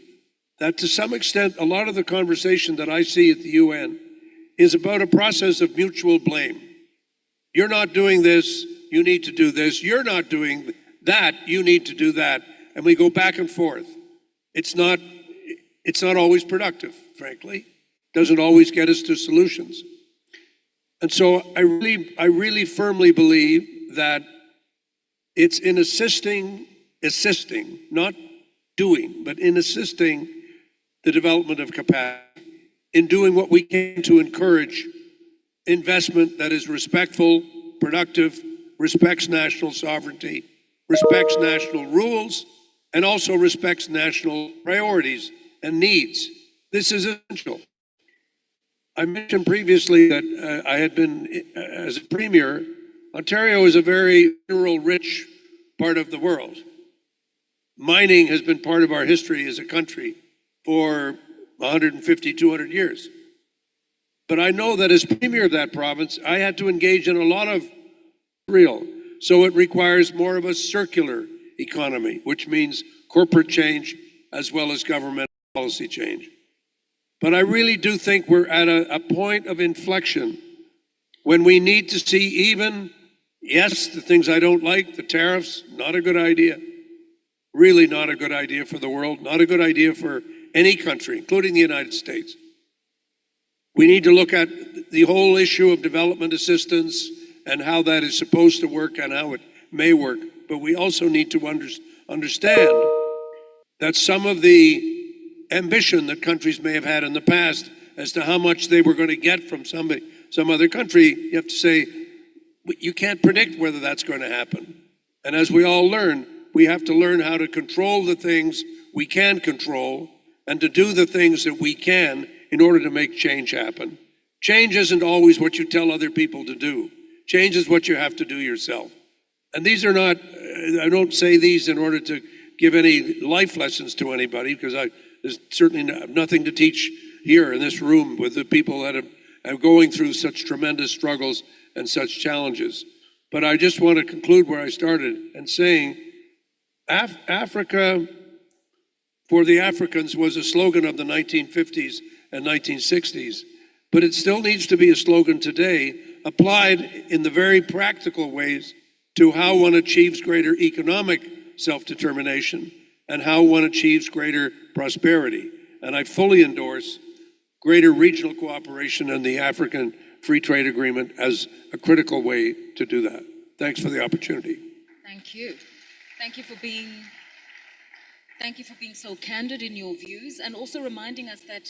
Speaker 6: that to some extent, a lot of the conversation that I see at the UN is about a process of mutual blame. You're not doing this, you need to do this. You're not doing that, you need to do that. And we go back and forth. It's not always productive, frankly. Doesn't always get us to solutions. And so I really firmly believe that it's in assisting, not doing, but in assisting the development of capacity, in doing what we can to encourage investment that is respectful, productive, respects national sovereignty, respects national rules, and also respects national priorities and needs. This is essential. I mentioned previously that I had been, as a premier, Ontario is a very mineral-rich part of the world. Mining has been part of our history as a country for 150, 200 years. But I know that as premier of that province, I had to engage in a lot of real. So it requires more of a circular economy, which means corporate change as well as government policy change. But I really do think we're at a point of inflection when we need to see even, yes, the things I don't like, the tariffs, not a good idea. Really not a good idea for the world, not a good idea for any country, including the United States. We need to look at the whole issue of development assistance and how that is supposed to work and how it may work. But we also need to understand that some of the ambition that countries may have had in the past as to how much they were going to get from some other country, you have to say, you can't predict whether that's going to happen. And as we all learn, we have to learn how to control the things we can control and to do the things that we can in order to make change happen. Change isn't always what you tell other people to do. Change is what you have to do yourself. And these are not, I don't say these in order to give any life lessons to anybody, because there's certainly nothing to teach here in this room with the people that are going through such tremendous struggles and such challenges. But I just want to conclude where I started and saying, Africa for the Africans was a slogan of the 1950s and 1960s, but it still needs to be a slogan today, applied in the very practical ways to how one achieves greater economic self-determination and how one achieves greater prosperity. And I fully endorse greater regional cooperation and the African Free Trade Agreement as a critical way to do that. Thanks for the opportunity.
Speaker 1: Thank you. Thank you for being so candid in your views and also reminding us that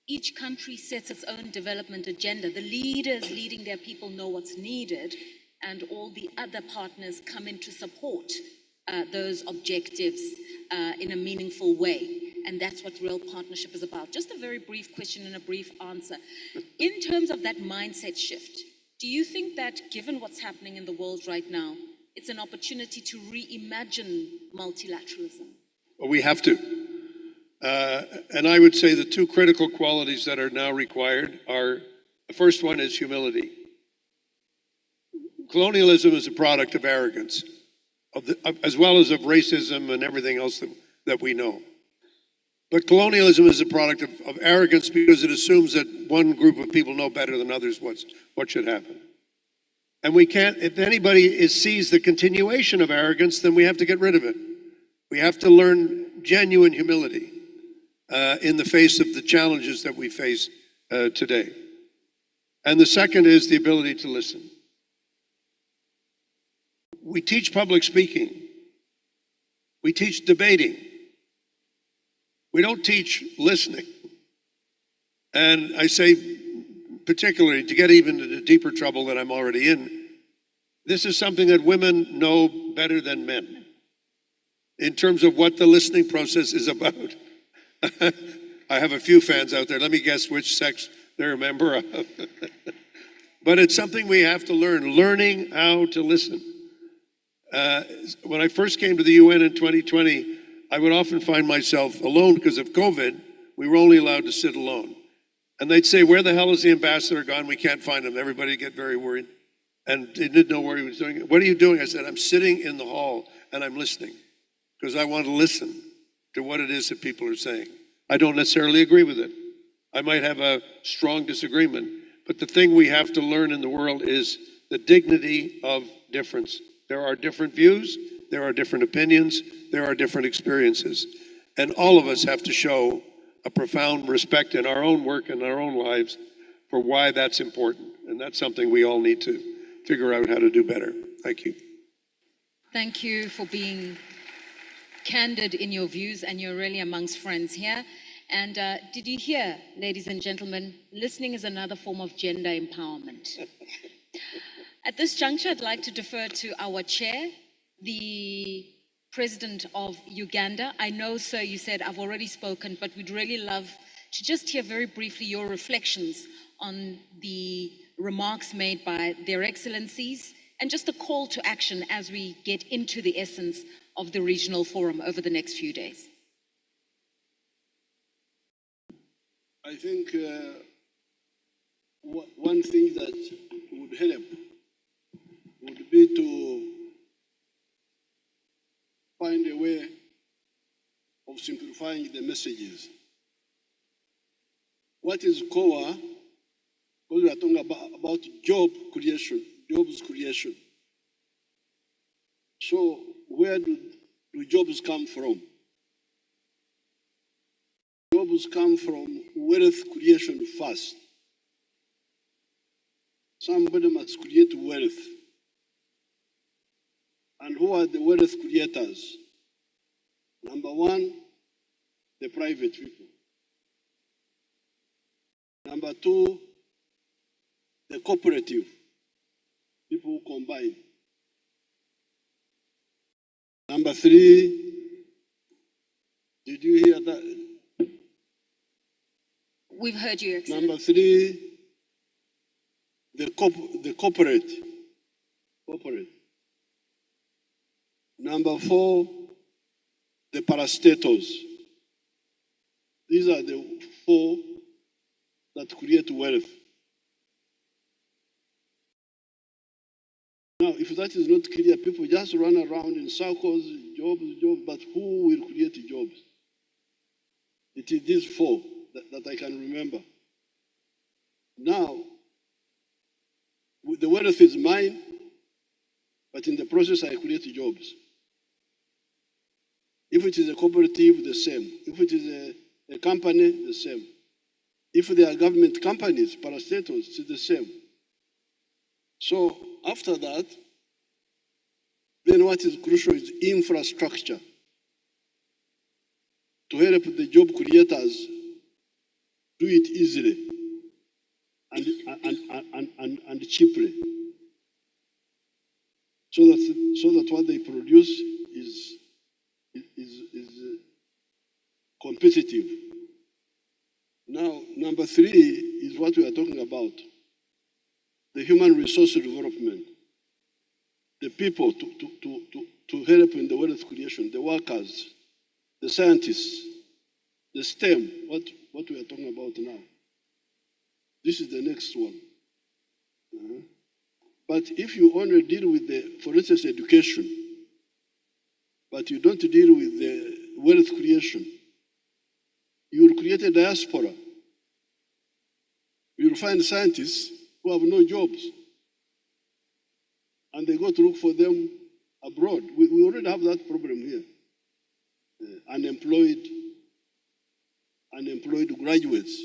Speaker 1: each country sets its own development agenda. The leaders leading their people know what's needed, and all the other partners come in to support those objectives in a meaningful way. And that's what real partnership is about. Just a very brief question and a brief answer. In terms of that mindset shift, do you think that given what's happening in the world right now, it's an opportunity to reimagine multilateralism?
Speaker 6: Well, we have to. And I would say the two critical qualities that are now required are, the first one is humility. Colonialism is a product of arrogance, as well as of racism and everything else that we know. But colonialism is a product of arrogance because it assumes that one group of people know better than others what should happen. And we can't, if anybody sees the continuation of arrogance, then we have to get rid of it. We have to learn genuine humility in the face of the challenges that we face today. And the second is the ability to listen. We teach public speaking. We teach debating. We don't teach listening. And I say, particularly to get even into deeper trouble that I'm already in, this is something that women know better than men in terms of what the listening process is about. I have a few fans out there. Let me guess which sex they're a member of. But it's something we have to learn, learning how to listen. When I first came to the UN in 2020, I would often find myself alone because of COVID. We were only allowed to sit alone. And they'd say, where the hell is the ambassador gone? We can't find him. Everybody would get very worried. And they didn't know where he was doing. What are you doing? I said, I'm sitting in the hall and I'm listening because I want to listen to what it is that people are saying. I don't necessarily agree with it. I might have a strong disagreement, but the thing we have to learn in the world is the dignity of difference. There are different views, there are different opinions, there are different experiences, and all of us have to show a profound respect in our own work and our own lives for why that's important, and that's something we all need to figure out how to do better. Thank you.
Speaker 1: Thank you for being candid in your views, and you're really amongst friends here. And did you hear, ladies and gentlemen, listening is another form of gender empowerment. At this juncture, I'd like to defer to our chair, the president of Uganda. I know, sir, you said I've already spoken, but we'd really love to just hear very briefly your reflections on the remarks made by their excellencies and just a call to action as we get into the essence of the regional forum over the next few days.
Speaker 2: I think one thing that would help would be to find a way of simplifying the messages. What is COA? Because we are talking about job creation, jobs creation. So where do jobs come from? Jobs come from wealth creation first. Somebody must create wealth. And who are the wealth creators? Number one, the private people. Number two, the cooperative, people who combine. Number three, did you hear that?
Speaker 1: We've heard you, Excellency.
Speaker 2: Number three, the corporate. Number four, the parastatals. These are the four that create wealth. Now, if that is not clear, people just run around in circles, jobs, but who will create jobs? It is these four that I can remember. Now, the wealth is mine, but in the process I create jobs. If it is a cooperative, the same. If it is a company, the same. If they are government companies, parastatals, it's the same. So after that, then what is crucial is infrastructure to help the job creators do it easily and cheaply, so that what they produce is competitive. Now, number three is what we are talking about: the human resource development, the people to help in the wealth creation, the workers, the scientists, the STEM, what we are talking about now. This is the next one. But if you only deal with for instance, education, but you don't deal with the wealth creation, you will create a diaspora. You will find scientists who have no jobs, and they go to look for them abroad. We already have that problem here. Unemployed graduates.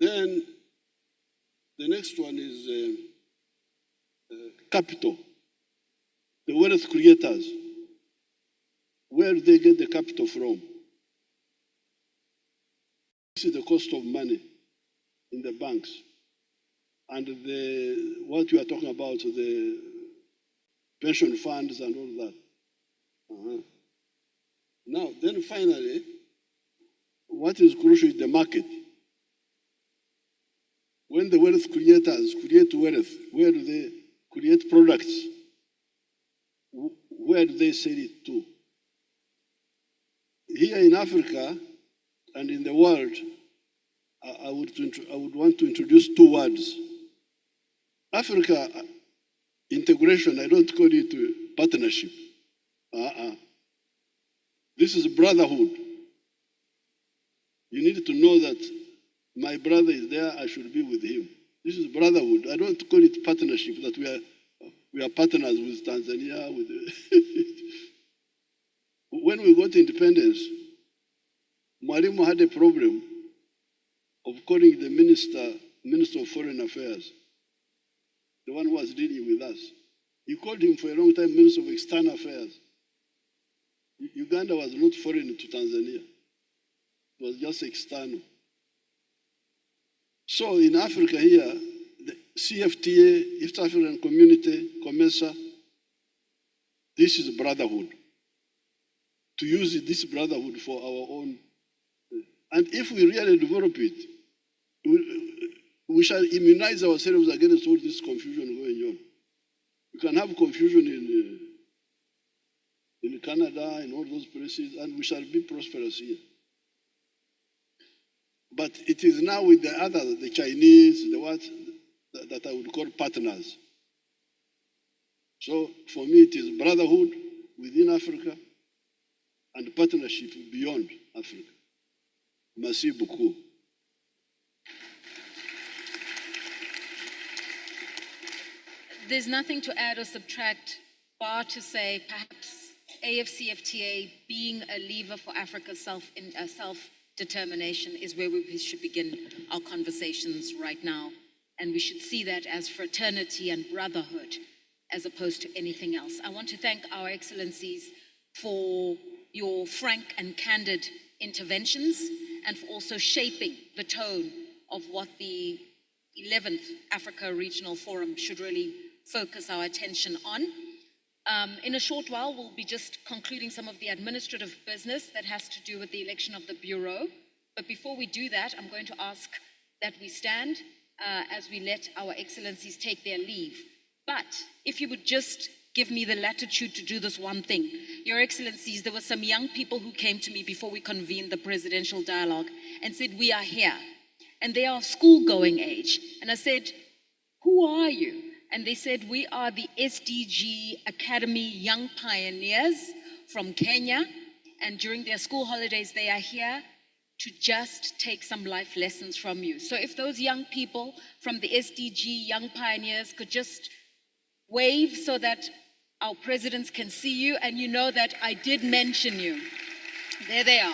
Speaker 2: Then the next one is capital. The wealth creators. Where do they get the capital from? This is the cost of money in the banks. And what we are talking about, the pension funds and all that. Now, then finally, what is crucial is the market. When the wealth creators create wealth, where do they create products where do they sell it to? Here in Africa and in the world, I would want to introduce two words. Africa integration, I don't call it partnership. This is brotherhood. You need to know that my brother is there, I should be with him. This is brotherhood. I don't call it partnership, that we are partners with Tanzania. When we got independence, Mwalimu had a problem of calling the Minister of Foreign Affairs, the one who was dealing with us. He called him for a long time Minister of External Affairs. Uganda was not foreign to Tanzania. It was just external. So in Africa here, the CFTA, East African Community, COMESA, this is brotherhood. To use this brotherhood for our own. And if we really develop it, we shall immunize ourselves against all this confusion going on. You can have confusion in Canada, in all those places, and we shall be prosperous here. But it is now with the others, the Chinese, the what, that I would call partners. So for me, it is brotherhood within Africa and partnership beyond Africa. Merci beaucoup.
Speaker 1: There's nothing to add or subtract, bar to say perhaps AFCFTA being a lever for Africa's self-determination is where we should begin our conversations right now. And we should see that as fraternity and brotherhood as opposed to anything else. I want to thank our excellencies for your frank and candid interventions and for also shaping the tone of what the 11th Africa Regional Forum should really focus our attention on. In a short while, we'll be just concluding some of the administrative business that has to do with the election of the Bureau. But before we do that, I'm going to ask that we stand as we let our excellencies take their leave. But if you would just give me the latitude to do this one thing. Your Excellencies, there were some young people who came to me before we convened the presidential dialogue and said, we are here. And they are school-going age. And I said, who are you? And they said, we are the SDG Academy Young Pioneers from Kenya. And during their school holidays, they are here to just take some life lessons from you. So if those young people from the SDG Young Pioneers could just wave so that our presidents can see you and you know that I did mention you. There they are.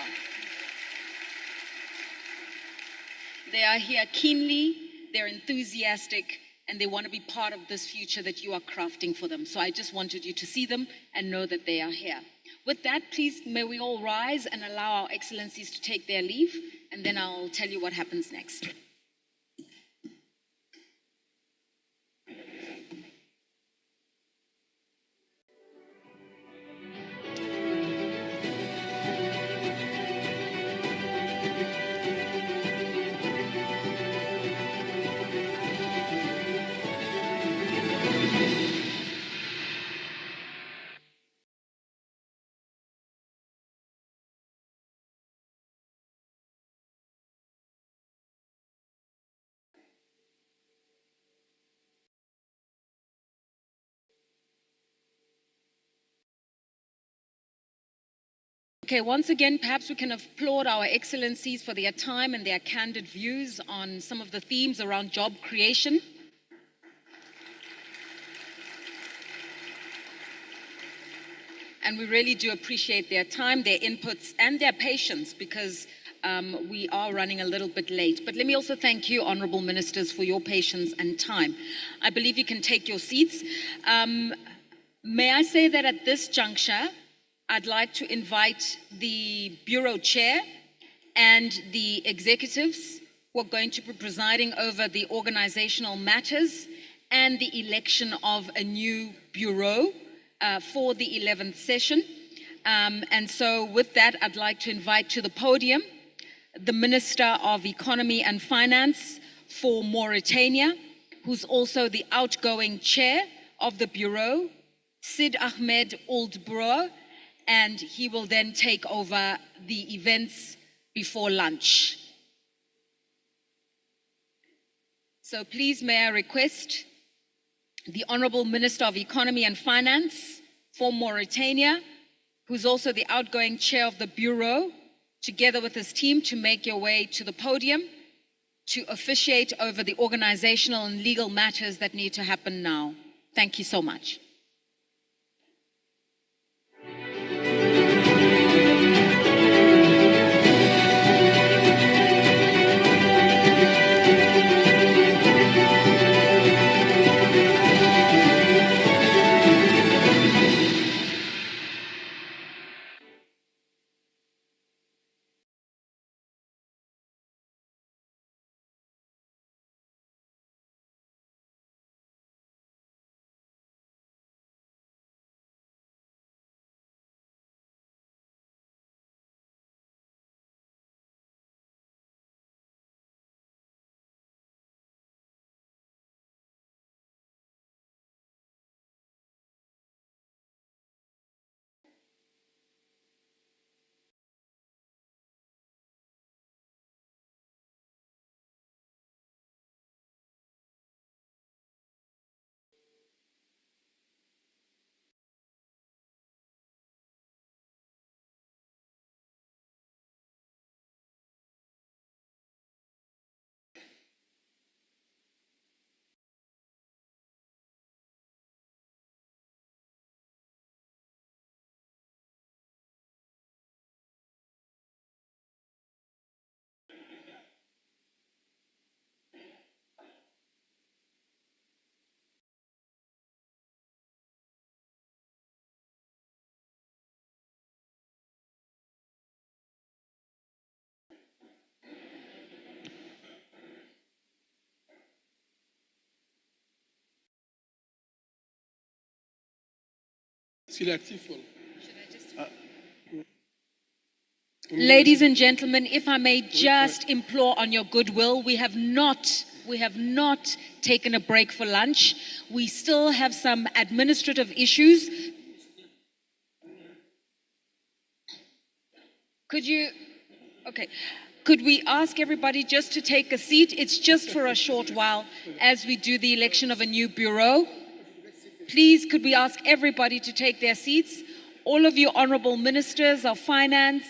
Speaker 1: They are here keenly, they're enthusiastic, and they want to be part of this future that you are crafting for them. So I just wanted you to see them and know that they are here. With that, please, may we all rise and allow our excellencies to take their leave, and then I'll tell you what happens next. Okay, once again, perhaps we can applaud our excellencies for their time and their candid views on some of the themes around job creation. And we really do appreciate their time, their inputs, and their patience because we are running a little bit late. But let me also thank you, honorable ministers, for your patience and time. I believe you can take your seats. May I say that at this juncture, I'd like to invite the Bureau Chair and the executives who are going to be presiding over the organizational matters and the election of a new Bureau for the 11th session. And so with that, I'd like to invite to the podium the Minister of Economy and Finance for Mauritania, who's also the outgoing chair of the Bureau, Sid Ahmed Old Brewer, and he will then take over the events before lunch. So please, may I request the Honorable Minister of Economy and Finance for Mauritania, who's also the outgoing chair of the Bureau, together with his team, to make your way to the podium to officiate over the organizational and legal matters that need to happen now. Thank you so much. Ladies and gentlemen, if I may just implore on your goodwill, we have not taken a break for lunch. We still have some administrative issues. Could we ask everybody just to take a seat? It's just for a short while as we do the election of a new bureau. Please, could we ask everybody to take their seats? All of you honorable ministers of finance,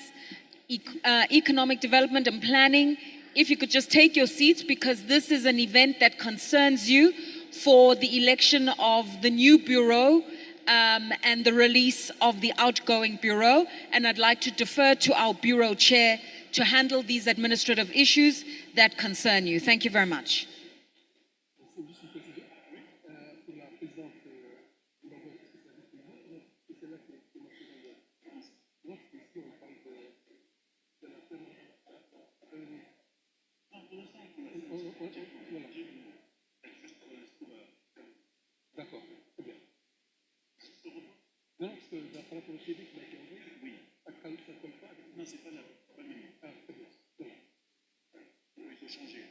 Speaker 1: economic development and planning, if you could just take your seats, because this is an event that concerns you for the election of the new bureau and the release of the outgoing bureau. And I'd like to defer to our bureau chair to handle these administrative issues that concern you. Thank you very much.
Speaker 7: D'accord, très bien. Non, parce que par rapport au CV qui m'a été envoyé, oui. Ça colle pas. Non, c'est pas la même. Ah, très bien. Voilà. Il faut changer.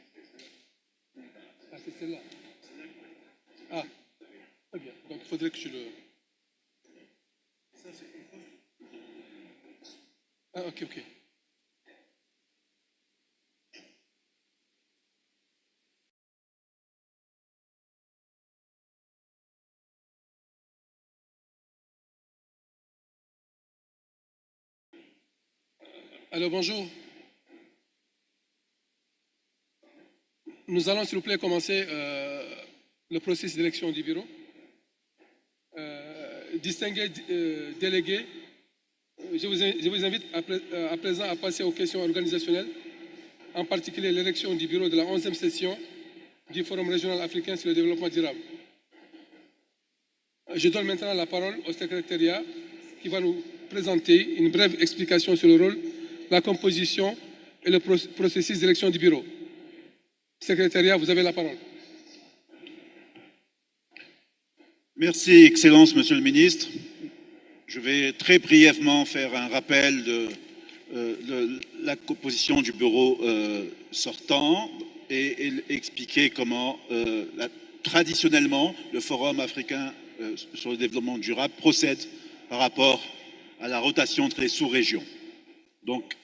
Speaker 7: Ah, c'est celle-là. Ah, très bien. Donc il faudrait que je le. Ça, c'est comme ça. Ah, ok. Alors bonjour. Nous allons s'il vous plaît commencer le processus d'élection du bureau. Distingués délégués, je vous invite à présent à passer aux questions organisationnelles, en particulier l'élection du bureau de la 11e session du Forum régional africain sur le développement durable. Je donne maintenant la parole au secrétariat qui va nous présenter une brève explication sur le rôle, la composition et le processus d'élection du bureau. Secrétariat, vous avez la parole.
Speaker 8: Merci, Excellence, Monsieur le Ministre. Je vais très brièvement faire un rappel de la composition du bureau sortant et expliquer comment, traditionnellement, le Forum africain sur le développement durable procède par rapport à la rotation entre les sous-régions. Donc,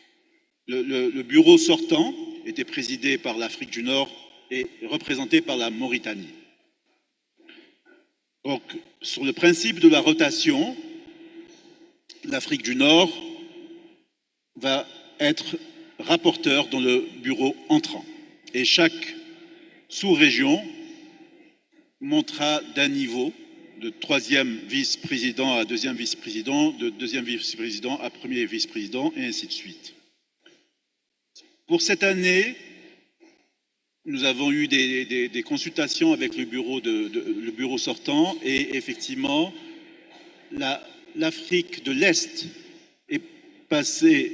Speaker 8: le bureau sortant était présidé par l'Afrique du Nord et représenté par la Mauritanie. Donc, sur le principe de la rotation, l'Afrique du Nord va être rapporteur dans le bureau entrant. Et chaque sous-région montera d'un niveau, de troisième vice-président à deuxième vice-président, de deuxième vice-président à premier vice-président, et ainsi de suite. Pour cette année, nous avons eu des consultations avec le bureau sortant, et effectivement, l'Afrique de l'Est est passée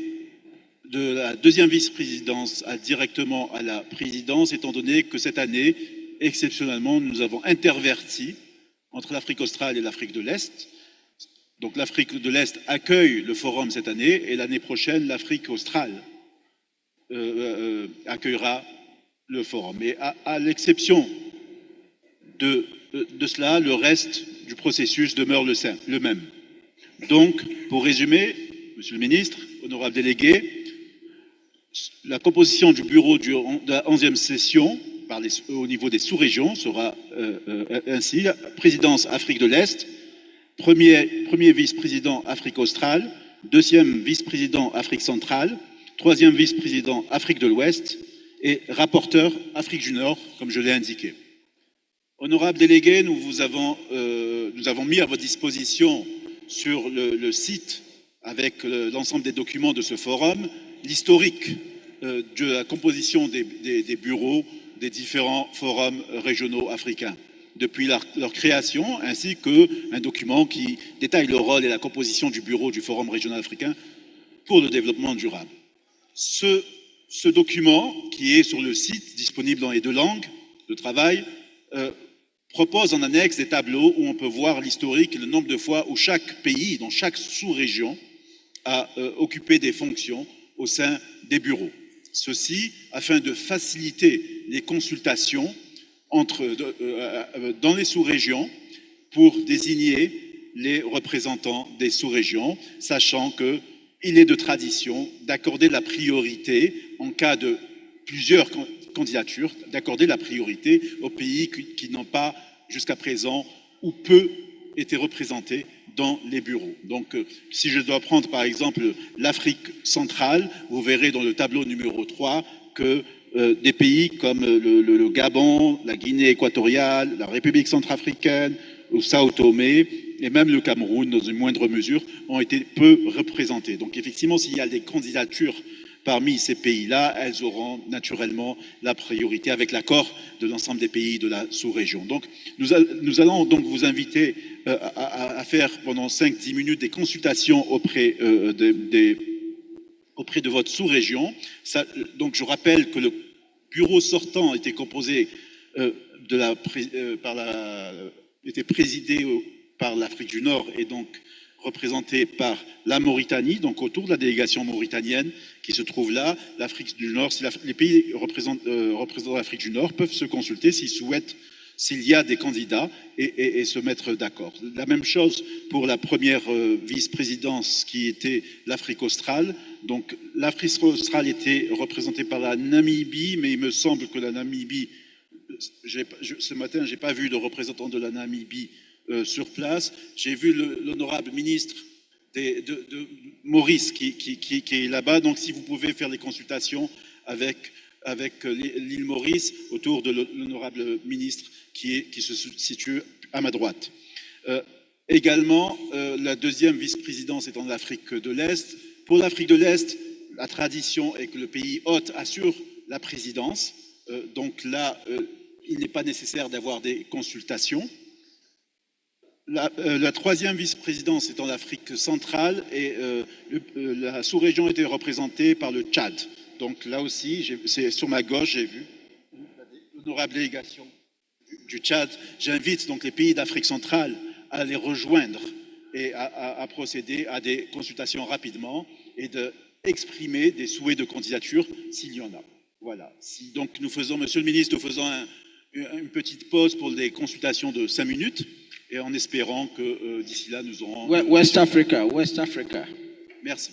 Speaker 8: de la deuxième vice-présidence directement à la présidence, étant donné que cette année, exceptionnellement, nous avons interverti entre l'Afrique australe et l'Afrique de l'Est. Donc l'Afrique de l'Est accueille le forum cette année, et l'année prochaine, l'Afrique australe accueillera le forum. Mais à l'exception de cela, le reste du processus demeure le même. Donc, pour résumer, Monsieur le Ministre, honorable délégué, la composition du bureau de la 11e session au niveau des sous-régions sera ainsi: présidence Afrique de l'Est, premier vice-président Afrique australe, deuxième vice-président Afrique centrale, troisième vice-président Afrique de l'Ouest et rapporteur Afrique du Nord, comme je l'ai indiqué. Honorable délégué, nous avons mis à votre disposition sur le site, avec l'ensemble des documents de ce forum, l'historique de la composition des bureaux des différents forums régionaux africains depuis leur création, ainsi qu'un document qui détaille le rôle et la composition du bureau du Forum régional africain pour le développement durable. Ce document, qui est sur le site, disponible dans les 2 langues de travail, propose en annexe des tableaux où on peut voir l'historique et le nombre de fois où chaque pays, dans chaque sous-région, a occupé des fonctions au sein des bureaux. Ceci afin de faciliter les consultations dans les sous-régions pour désigner les représentants des sous-régions, sachant qu'il est de tradition d'accorder la priorité, en cas de plusieurs candidatures, d'accorder la priorité aux pays qui n'ont pas jusqu'à présent ou peu été représentés dans les bureaux. Donc, si je dois prendre par exemple l'Afrique centrale, vous verrez dans le tableau numéro 3 que des pays comme le Gabon, la Guinée équatoriale, la République centrafricaine, ou Sao Tomé, et même le Cameroun, dans une moindre mesure, ont été peu représentés. Donc, effectivement, s'il y a des candidatures parmi ces pays-là, elles auront naturellement la priorité avec l'accord de l'ensemble des pays de la sous-région. Donc, nous allons donc vous inviter à faire pendant 5-10 minutes des consultations auprès de votre sous-région. Donc, je rappelle que le bureau sortant était composé était présidé par l'Afrique du Nord et donc représenté par la Mauritanie, donc autour de la délégation mauritanienne qui se trouve là. L'Afrique du Nord, les pays représentant l'Afrique du Nord peuvent se consulter s'ils souhaitent, s'il y a des candidats, et se mettre d'accord. La même chose pour la première vice-présidence qui était l'Afrique australe. Donc l'Afrique australe était représentée par la Namibie, mais il me semble que la Namibie, ce matin, je n'ai pas vu de représentant de la Namibie sur place. J'ai vu l'honorable ministre de Maurice qui est là-bas. Donc, si vous pouvez faire les consultations avec l'île Maurice autour de l'honorable ministre qui se situe à ma droite. Également, la deuxième vice-présidence est en Afrique de l'Est. Pour l'Afrique de l'Est, la tradition est que le pays hôte assure la présidence. Donc là, il n'est pas nécessaire d'avoir des consultations. La troisième vice-présidence est en Afrique centrale et la sous-région était représentée par le Tchad. Donc là aussi, c'est sur ma gauche, j'ai vu l'honorable délégation du Tchad. J'invite donc les pays d'Afrique centrale à les rejoindre et à procéder à des consultations rapidement et d'exprimer des souhaits de candidature s'il y en a. Voilà. Donc nous faisons, Monsieur le Ministre, nous faisons une petite pause pour des consultations de 5 minutes. et en espérant que d'ici là, nous aurons...
Speaker 5: West Africa, West Africa.
Speaker 8: Merci.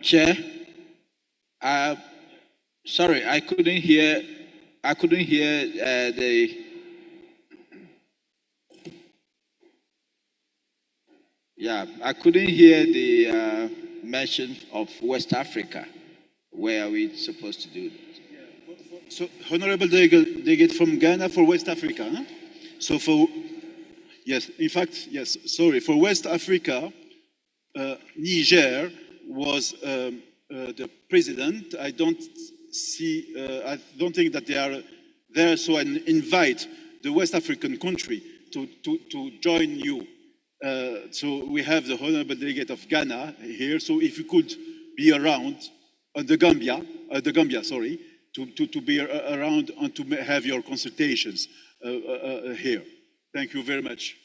Speaker 5: Chair, sorry, I couldn't hear the. Yeah, I couldn't hear the mention of West Africa. Where are we supposed to do it?
Speaker 8: So, Honorable Delegate from Ghana for West Africa. Huh? So for, yes, in fact, yes, sorry, for West Africa, Niger was the president. I don't think that they are there, so I invite the West African country to join you. So we have the Honorable Delegate of Ghana here, so if you could be around, the Gambia, sorry, to be around and to have your consultations here. Thank you very much.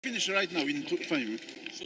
Speaker 8: finish right now in 5 minutes.
Speaker 9: So